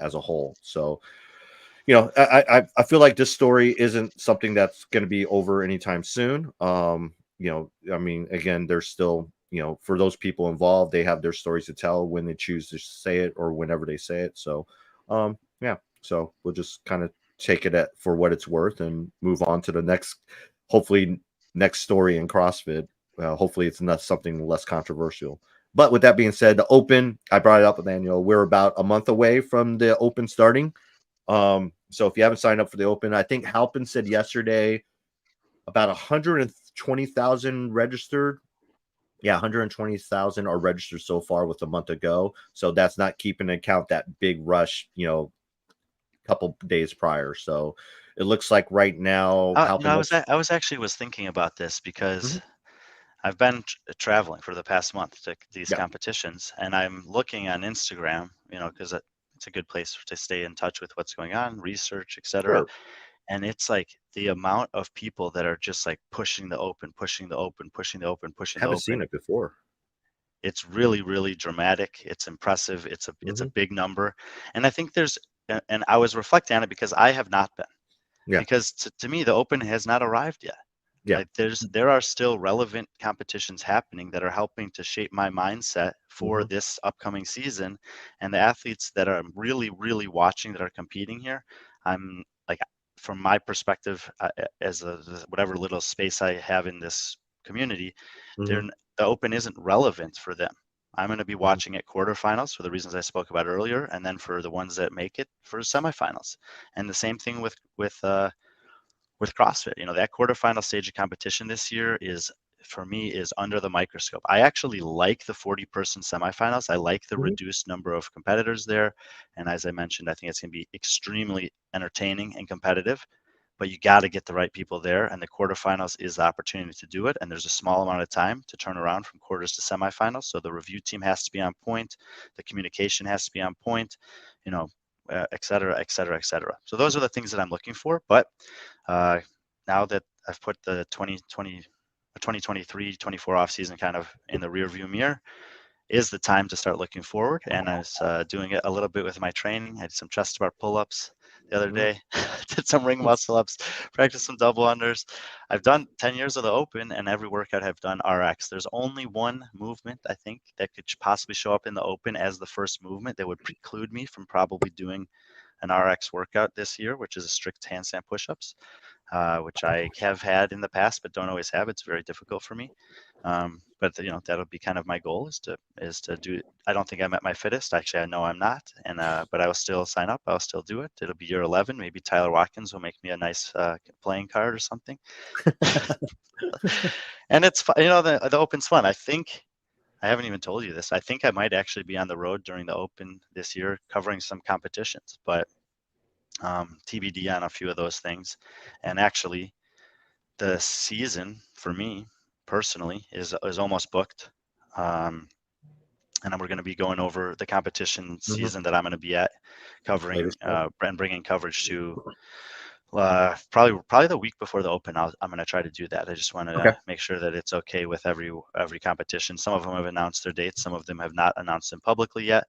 as a whole. So, I feel like this story isn't something that's going to be over anytime soon. I mean, again, there's still, for those people involved, they have their stories to tell when they choose to say it or whenever they say it. So, yeah. So we'll just kind of take it for what it's worth and move on to the next story in CrossFit. Hopefully it's not something less controversial. But with that being said, the Open, I brought it up with Aniol. We're about a month away from the Open starting. So if you haven't signed up for the Open, I think Halpin said yesterday about 120,000 registered. Yeah, 120,000 are registered so far with a month ago. So that's not keeping into account that big rush, couple days prior. So it looks like right now, I was actually thinking about this because I've been traveling for the past month to these competitions, and I'm looking on Instagram, because it's a good place to stay in touch with what's going on, research, etc. Sure. And it's like the amount of people that are just like pushing the Open. Haven't seen it before. It's really, really dramatic. It's impressive. It's a big number. And I think and I was reflecting on it because I have not been. Yeah. Because to me, the Open has not arrived yet. Yeah. Like there are still relevant competitions happening that are helping to shape my mindset for this upcoming season. And the athletes that I'm really, really watching that are competing here, I'm like, from my perspective, as whatever little space I have in this community, the Open isn't relevant for them. I'm going to be watching at quarterfinals for the reasons I spoke about earlier, and then for the ones that make it for semifinals. And the same thing with CrossFit. That quarterfinal stage of competition this year for me is under the microscope. I actually like the 40-person semifinals. I like the reduced number of competitors there. And as I mentioned, I think it's going to be extremely entertaining and competitive, but you got to get the right people there. And the quarterfinals is the opportunity to do it. And there's a small amount of time to turn around from quarters to semifinals. So the review team has to be on point. The communication has to be on point, et cetera, et cetera, et cetera. So those are the things that I'm looking for. But now that I've put the 2023-24 off season kind of in the rear view mirror, is the time to start looking forward. And I was doing it a little bit with my training. I did some chest bar pull-ups the other day, did some ring muscle ups, practiced some double unders. I've done 10 years of the Open, and every workout I've done RX. There's only one movement, I think, that could possibly show up in the Open as the first movement that would preclude me from probably doing an RX workout this year, which is a strict handstand push-ups. Which I have had in the past, but don't always have. It's very difficult for me. But that'll be kind of my goal is to do. I don't think I'm at my fittest. Actually, I know I'm not. And but I will still sign up. I'll still do it. It'll be year 11. Maybe Tyler Watkins will make me a nice playing card or something. And it's fun. The Open's fun. I think I haven't even told you this. I think I might actually be on the road during the Open this year, covering some competitions, but. TBD on a few of those things. And actually the season for me personally is almost booked. And we're going to be going over the competition season that I'm going to be at, covering and bringing coverage to probably the week before the Open. I'm going to try to do that. I just want to make sure that it's okay with every competition. Some of them have announced their dates. Some of them have not announced them publicly yet,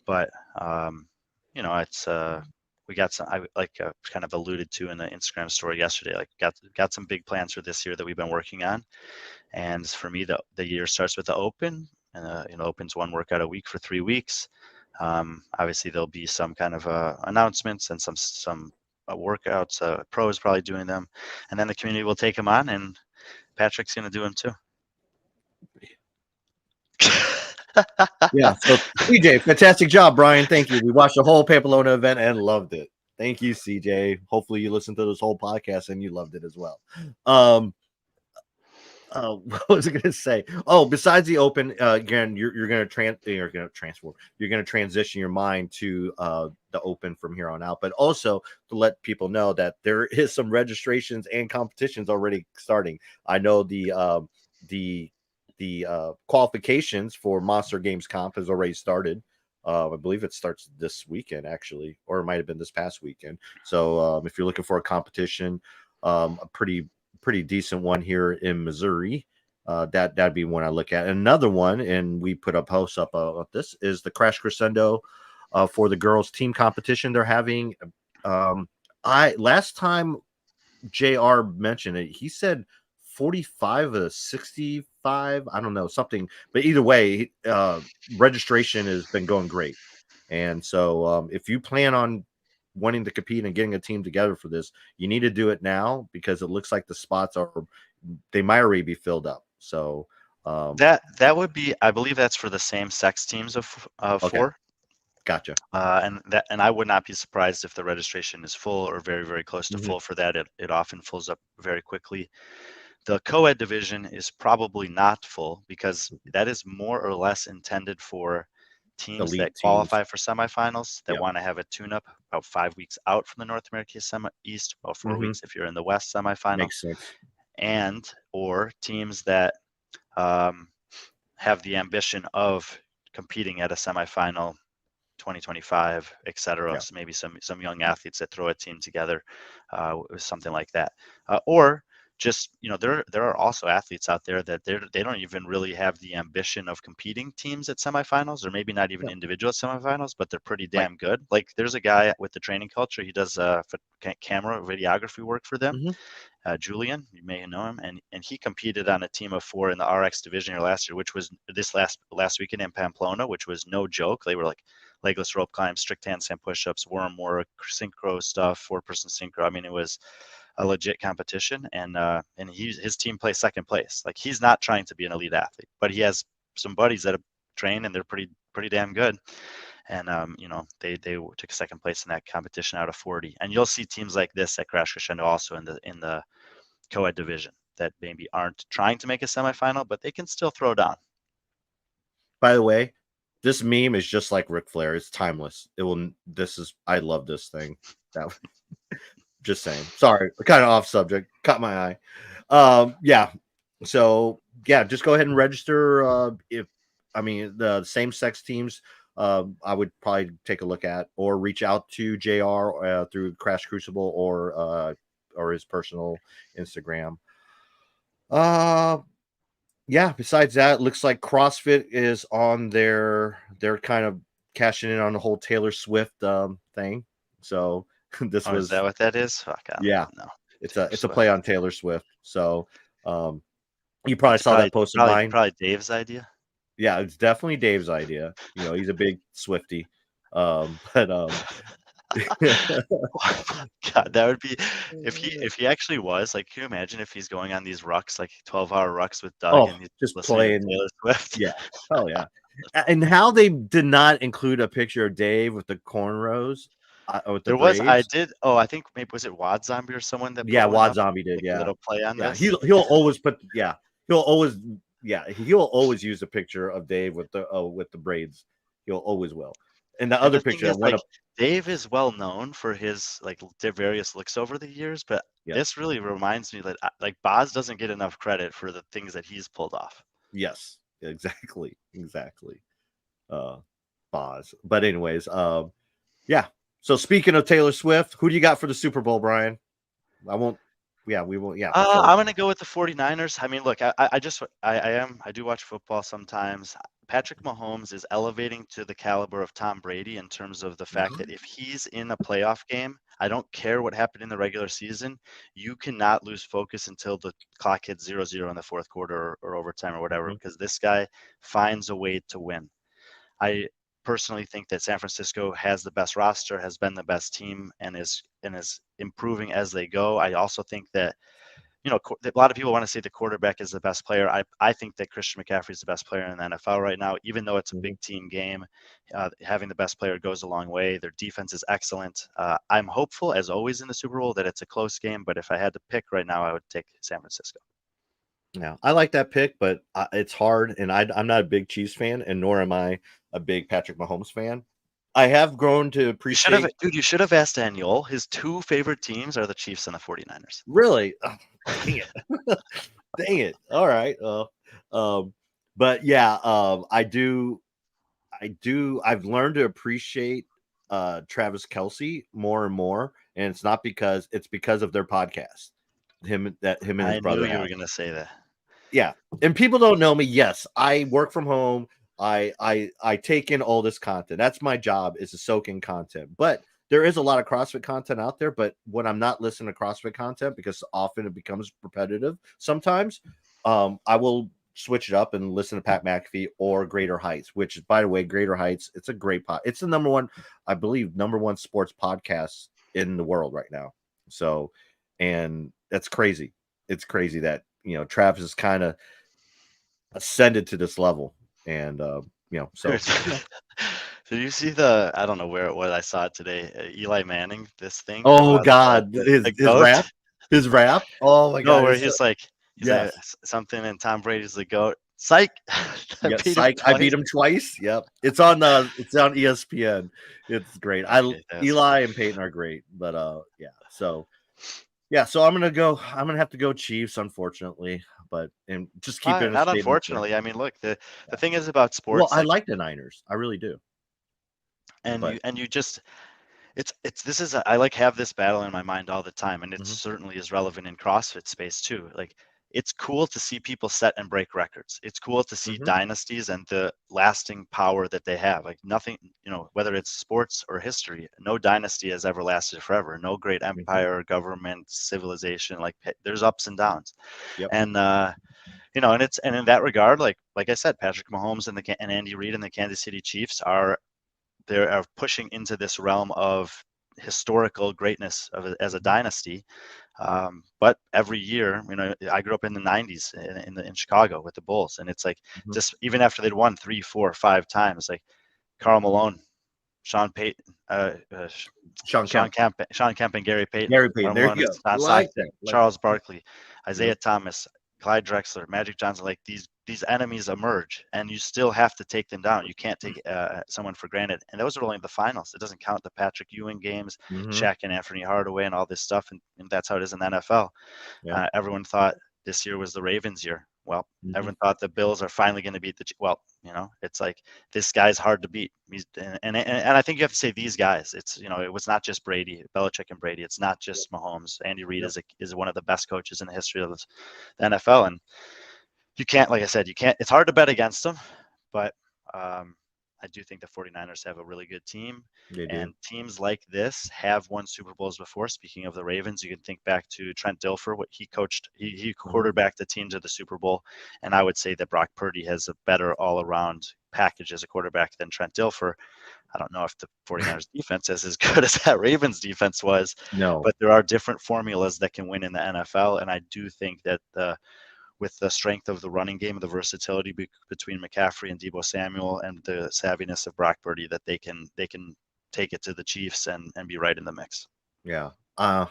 but it's we got some, I kind of alluded to in the Instagram story yesterday, like got some big plans for this year that we've been working on. And for me, the year starts with the Open, and Open's one workout a week for 3 weeks. Obviously there'll be some kind of announcements and some workouts, pros probably doing them, and then the community will take them on, and Patrick's going to do them too. Yeah. So CJ, fantastic job, Brian. Thank you. We watched the whole Pamplona event and loved it. Thank you, CJ. Hopefully you listened to this whole podcast and you loved it as well. What was I going to say? Oh, besides the Open, again, you're going to transition your mind to the Open from here on out, but also to let people know that there is some registrations and competitions already starting. I know the qualifications for Monster Games Comp has already started. I believe it starts this weekend, actually, or it might have been this past weekend. So if you're looking for a competition, a pretty decent one here in Missouri, that'd be one I look at. Another one, and we put a post up of this, is the Crash Crescendo for the girls team competition they're having. Last time JR mentioned it, he said 45 to 65, I don't know, something, but either way, registration has been going great. And so if you plan on wanting to compete and getting a team together for this, you need to do it now, because it looks like the spots they might already be filled up. So that would be, I believe that's for the same sex teams of four. Gotcha. And I would not be surprised if the registration is full or very, very close to full for that. It often fills up very quickly. The co-ed division is probably not full, because that is more or less intended for teams Elite that qualify for semifinals that want to have a tune-up about 5 weeks out from the North America East, about 4 weeks if you're in the West semifinal. Makes sense. And or teams that have the ambition of competing at a semifinal 2025, etc. So maybe some young athletes that throw a team together, something like that, or just there are also athletes out there that they don't even really have the ambition of competing teams at semifinals, or maybe not even individual semifinals, but they're pretty damn good. Like there's a guy with the Training Culture, he does camera videography work for them. Julian, you may know him, and he competed on a team of 4 in the RX division last year, which was this last weekend in Pamplona, which was no joke. They were like legless rope climb, strict handstand push-ups, worm work, synchro stuff, 4-person synchro. I mean, it was a legit competition, and his team placed second place. Like, he's not trying to be an elite athlete, but he has some buddies that have trained, and they're pretty damn good. And they took second place in that competition out of 40. And you'll see teams like this at Crash Crescendo also in the co-ed division that maybe aren't trying to make a semifinal, but they can still throw down. By the way, this meme is just like Ric Flair. It's timeless. I love this thing. Just saying. Sorry, kind of off subject. Caught my eye. So just go ahead and register. The same sex teams, I would probably take a look at, or reach out to JR through Crash Crucible or his personal Instagram. yeah, besides that, it looks like CrossFit is on they're kind of cashing in on the whole Taylor Swift thing. So this Oh, is was that what that is? Fuck, I yeah, don't know. it's a play on Taylor Swift. So you probably saw that post of mine. Probably Dave's idea. Yeah, it's definitely Dave's idea. You know, he's a big Swiftie. But God, that would be if he actually was like. Can you imagine if he's going on these rucks, like 12-hour rucks with Doug, and he's just listening playing to Taylor Swift? Yeah. Oh yeah. And how they did not include a picture of Dave with the cornrows with the There was. I braids. did. Oh, I think maybe was it Wad Zombie or someone that Yeah, put one Wad up, Zombie did. like a Yeah. little play on Yeah. this. He'll always put. Yeah. He'll always. Yeah. He'll always use a picture of Dave with the braids. He'll always will. And the other the thing picture that is, went like, up. Dave is well known for his like their various looks over the years, but Yeah. this really reminds me that like Boz doesn't get enough credit for the things that he's pulled off. Yes. Exactly. Boz. But anyways, yeah. So speaking of Taylor Swift, who do you got for the Super Bowl, Brian? I won't. Yeah, we won't. Yeah. So, I'm gonna go with the 49ers. I mean, look, I do watch football sometimes. Patrick Mahomes is elevating to the caliber of Tom Brady in terms of the fact that if he's in a playoff game, I don't care what happened in the regular season, you cannot lose focus until the clock hits 0-0 in the fourth quarter or overtime or whatever, because this guy finds a way to win. I personally think that San Francisco has the best roster, has been the best team, and is improving as they go. I also think that a lot of people want to say the quarterback is the best player. I think that Christian McCaffrey is the best player in the NFL right now, even though it's a big team game. Having the best player goes a long way. Their defense is excellent. I'm hopeful, as always in the Super Bowl, that it's a close game. But if I had to pick right now, I would take San Francisco. Yeah, I like that pick, but it's hard, and I'm not a big Chiefs fan, and nor am I a big Patrick Mahomes fan. I have grown to appreciate. You should have asked Aniol. His two favorite teams are the Chiefs and the 49ers. Really? Oh, dang it. Dang it. All right. But yeah, I've learned to appreciate Travis Kelce more and more, and it's not because of their podcast. Him and his brother. I knew you were going to say that. Yeah, and people don't know me. Yes, I work from home. I take in all this content. That's my job, is to soak in content. But there is a lot of CrossFit content out there. But when I'm not listening to CrossFit content, because often it becomes repetitive, sometimes I will switch it up and listen to Pat McAfee or Greater Heights. Which, by the way, Greater Heights, it's a great pod. It's the number one sports podcast in the world right now. So, and that's crazy. It's crazy that Travis is kind of ascended to this level, and so. Did you see I don't know where it was, I saw it today, Eli Manning, this thing? Oh God, his rap. Oh my God, where he's like, something, and Tom Brady's the GOAT. Psych. I beat him twice. Yep, it's on ESPN. It's great. Eli and Peyton are great, but so I'm gonna have to go Chiefs, unfortunately, and just keep it. Not unfortunately. I mean, look, the thing is about sports. Well, I like the Niners. I really do. And you just, I like have this battle in my mind all the time, and it certainly is relevant in CrossFit space too. Like, it's cool to see people set and break records. It's cool to see dynasties and the lasting power that they have. Like, nothing, whether it's sports or history, no dynasty has ever lasted forever. No great empire, government, civilization. Like, there's ups and downs. Yep. And and in that regard, like I said, Patrick Mahomes and Andy Reid and the Kansas City Chiefs are pushing into this realm of historical greatness as a dynasty. But every year, I grew up in the 90s in Chicago with the Bulls, and it's like, just even after they'd won 3, 4, 5 times, like Karl Malone, Sean Payton, Sean Kemp, and Gary Payton. There you go. Charles Barkley, Isaiah Thomas, Clyde Drexler, Magic Johnson. Like, these enemies emerge, and you still have to take them down. You can't take someone for granted. And those are only the finals. It doesn't count the Patrick Ewing games, Shaq and Anthony Hardaway, and all this stuff. And that's how it is in the NFL. Yeah. Everyone thought this year was the Ravens' year. Well, everyone thought the Bills are finally going to beat it's like, this guy's hard to beat. And I think you have to say these guys. It's, it was not just Brady, Belichick and Brady. It's not just Mahomes. Andy Reid is one of the best coaches in the history of the NFL. And you can't, like I said, you can't. It's hard to bet against them, but I do think the 49ers have a really good team. They do. And teams like this have won Super Bowls before. Speaking of the Ravens, you can think back to Trent Dilfer, what he coached. He quarterbacked the team to the Super Bowl. And I would say that Brock Purdy has a better all-around package as a quarterback than Trent Dilfer. I don't know if the 49ers defense is as good as that Ravens defense was. No. But there are different formulas that can win in the NFL. And I do think that with the strength of the running game, the versatility between McCaffrey and Deebo Samuel, and the savviness of Brock Purdy, that they can take it to the Chiefs and be right in the mix. Yeah. I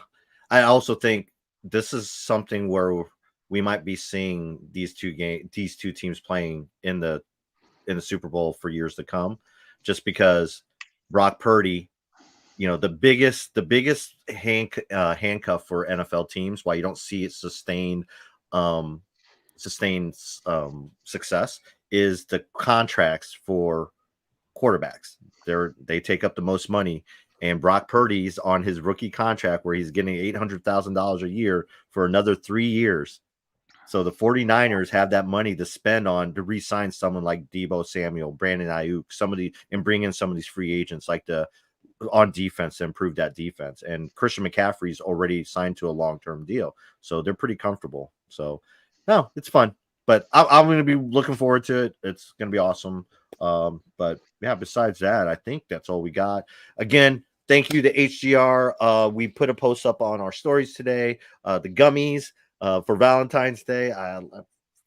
also think this is something where we might be seeing these two teams playing in the Super Bowl for years to come, just because Brock Purdy, the biggest handcuff for NFL teams, why you don't see it sustained success, is the contracts for quarterbacks. They take up the most money, and Brock Purdy's on his rookie contract where he's getting $800,000 a year for another 3 years. So the 49ers have that money to spend on to re-sign someone like Deebo Samuel, Brandon Ayuk, and bring in some of these free agents on defense to improve that defense. And Christian McCaffrey's already signed to a long-term deal, so they're pretty comfortable. So no, it's fun, but I'm going to be looking forward to it. It's going to be awesome. But yeah, besides that, I think that's all we got. Again, thank you to HGR. We put a post up on our stories today. The gummies for Valentine's Day. I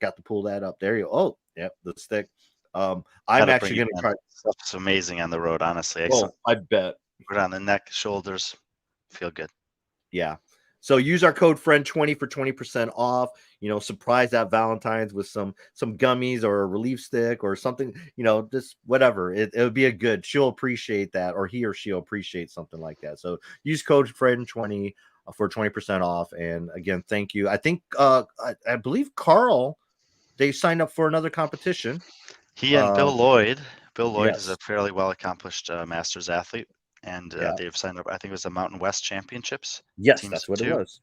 got to pull that up. There you go. Oh, yep, the stick. I'm actually going to try. Stuff's amazing on the road, honestly. I bet. Put it on the neck, shoulders, feel good. Yeah. So use our code FRIEND20 for 20% off. Surprise that Valentine's with some gummies or a relief stick or something. Just whatever. It would be she'll appreciate that, or he or she'll appreciate something like that. So use code FRIEND20 for 20% off. And again, thank you. I think I believe Carl, they signed up for another competition. He and Bill Lloyd. Bill Lloyd yes. is a fairly well accomplished Masters athlete. And they've signed up, I think it was the Mountain West Championships. Yes, that's what it was.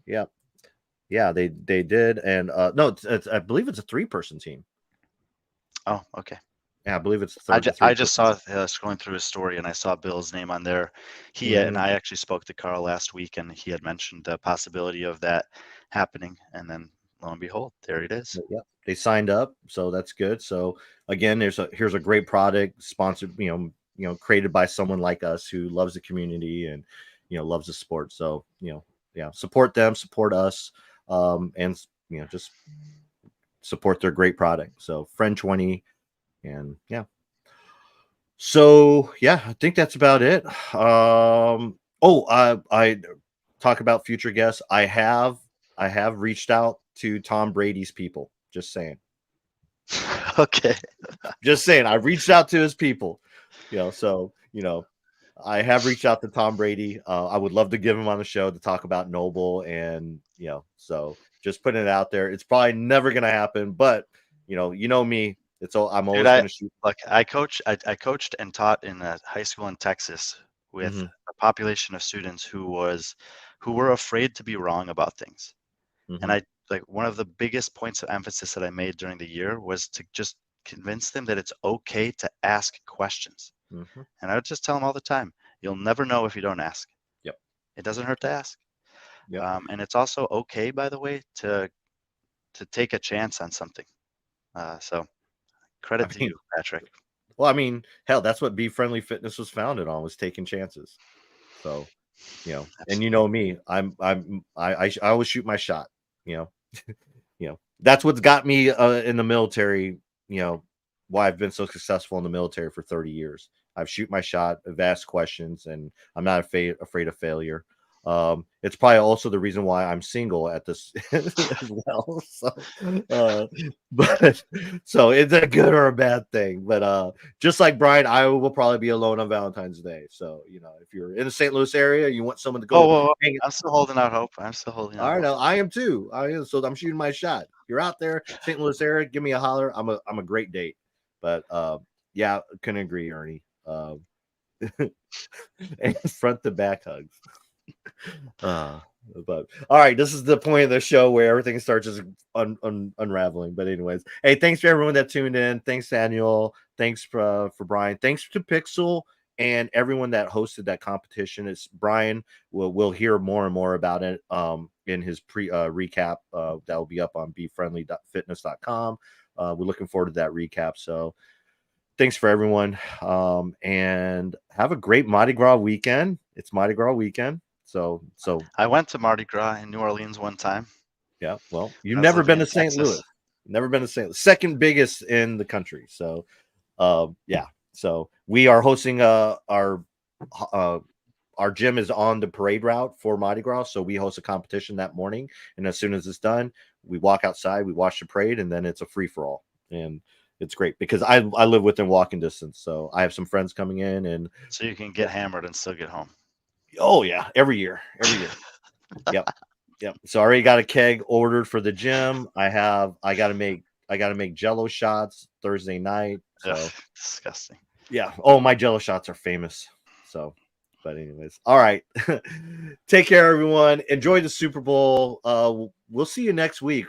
Yeah. Yeah, they did. And no, I believe it's a 3-person team. Oh, okay. Yeah, I believe it's I just saw scrolling through his story, and I saw Bill's name on there. And I actually spoke to Carl last week, and he had mentioned the possibility of that happening. And then lo and behold, there it is. Yeah, they signed up, so that's good. So again, here's a great product sponsored, created by someone like us who loves the community and loves the sport. So support them, support us, and just support their great product. So FRIEND20, and yeah. So yeah, I think that's about it. I talk about future guests. I have reached out to Tom Brady's people. Just saying. Okay. Just saying. I reached out to his people. I have reached out to Tom Brady. I would love to give him on the show to talk about Noble, and so just putting it out there. It's probably never going to happen, but me. I'm always going to shoot. Look, I coached and taught in a high school in Texas with a population of students who were afraid to be wrong about things. And one of the biggest points of emphasis that I made during the year was to just convince them that it's okay to ask questions. And I would just tell them all the time, you'll never know if you don't ask. Yep. It doesn't hurt to ask. Yep. And it's also okay, by the way, to take a chance on something. So credit to you, Patrick. Well, I mean, hell, that's what B.Friendly Fitness was founded on, was taking chances. So, and me, I always shoot my shot. That's what's got me in the military. Why I've been so successful in the military for 30 years. I've shoot my shot, I've asked questions, and I'm not afraid of failure. It's probably also the reason why I'm single at this as well. So it's a good or a bad thing. But just like Brian, I will probably be alone on Valentine's Day. So if you're in the St. Louis area, you want someone to go. I'm still holding out hope. I know. I am too. So I'm shooting my shot. If you're out there, St. Louis area, give me a holler. I'm a great date. But yeah, couldn't agree, Ernie. And front to back hugs. But all right, this is the point of the show where everything starts just unraveling. But anyways, hey, thanks for everyone that tuned in. Thanks, Aniol. Thanks for Brian. Thanks to Picsil and everyone that hosted that competition. It's Brian. We'll hear more and more about it in his recap that will be up on bfriendly.fitness.com. We're looking forward to that recap. So thanks for everyone, and have a great Mardi Gras weekend. It's Mardi Gras weekend. So I went to Mardi Gras in New Orleans one time. yeah, well, you've I was never living been in to St. Texas. Louis. Never been to St. Louis. Second biggest in the country. So yeah. So we are hosting our gym is on the parade route for Mardi Gras. So we host a competition that morning. And as soon as it's done, we walk outside, we watch the parade, and then it's a free-for-all. And it's great because I live within walking distance. So I have some friends coming in, and So you can get hammered and still get home. oh yeah, every year. Yep. So I already got a keg ordered for the gym. I gotta make Jello shots Thursday night. So Ugh, disgusting. yeah. Oh, my Jello shots are famous. So, but anyways, all right. Take care, everyone. Enjoy the Super Bowl. We'll see you next week.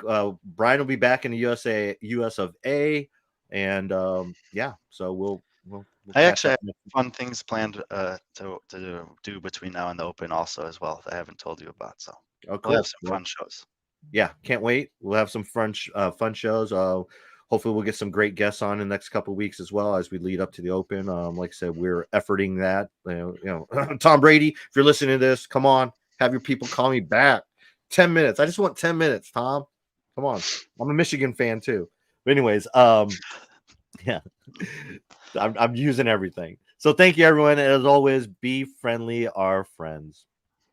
Brian will be back in the US of A, and yeah. So we'll I actually have fun things planned to do between now and the Open also as well that I haven't told you about. So cool. we'll have some fun shows. Yeah, can't wait. We'll have some fun shows. Hopefully we'll get some great guests on in the next couple of weeks as well as we lead up to the Open. Like I said, we're efforting that. You know, Tom Brady, if you're listening to this, come on, have your people call me back. 10 minutes. I just want 10 minutes, Tom. Come on. I'm a Michigan fan too. But anyways, yeah. I'm using everything. So thank you, everyone. And as always, be friendly, our friends.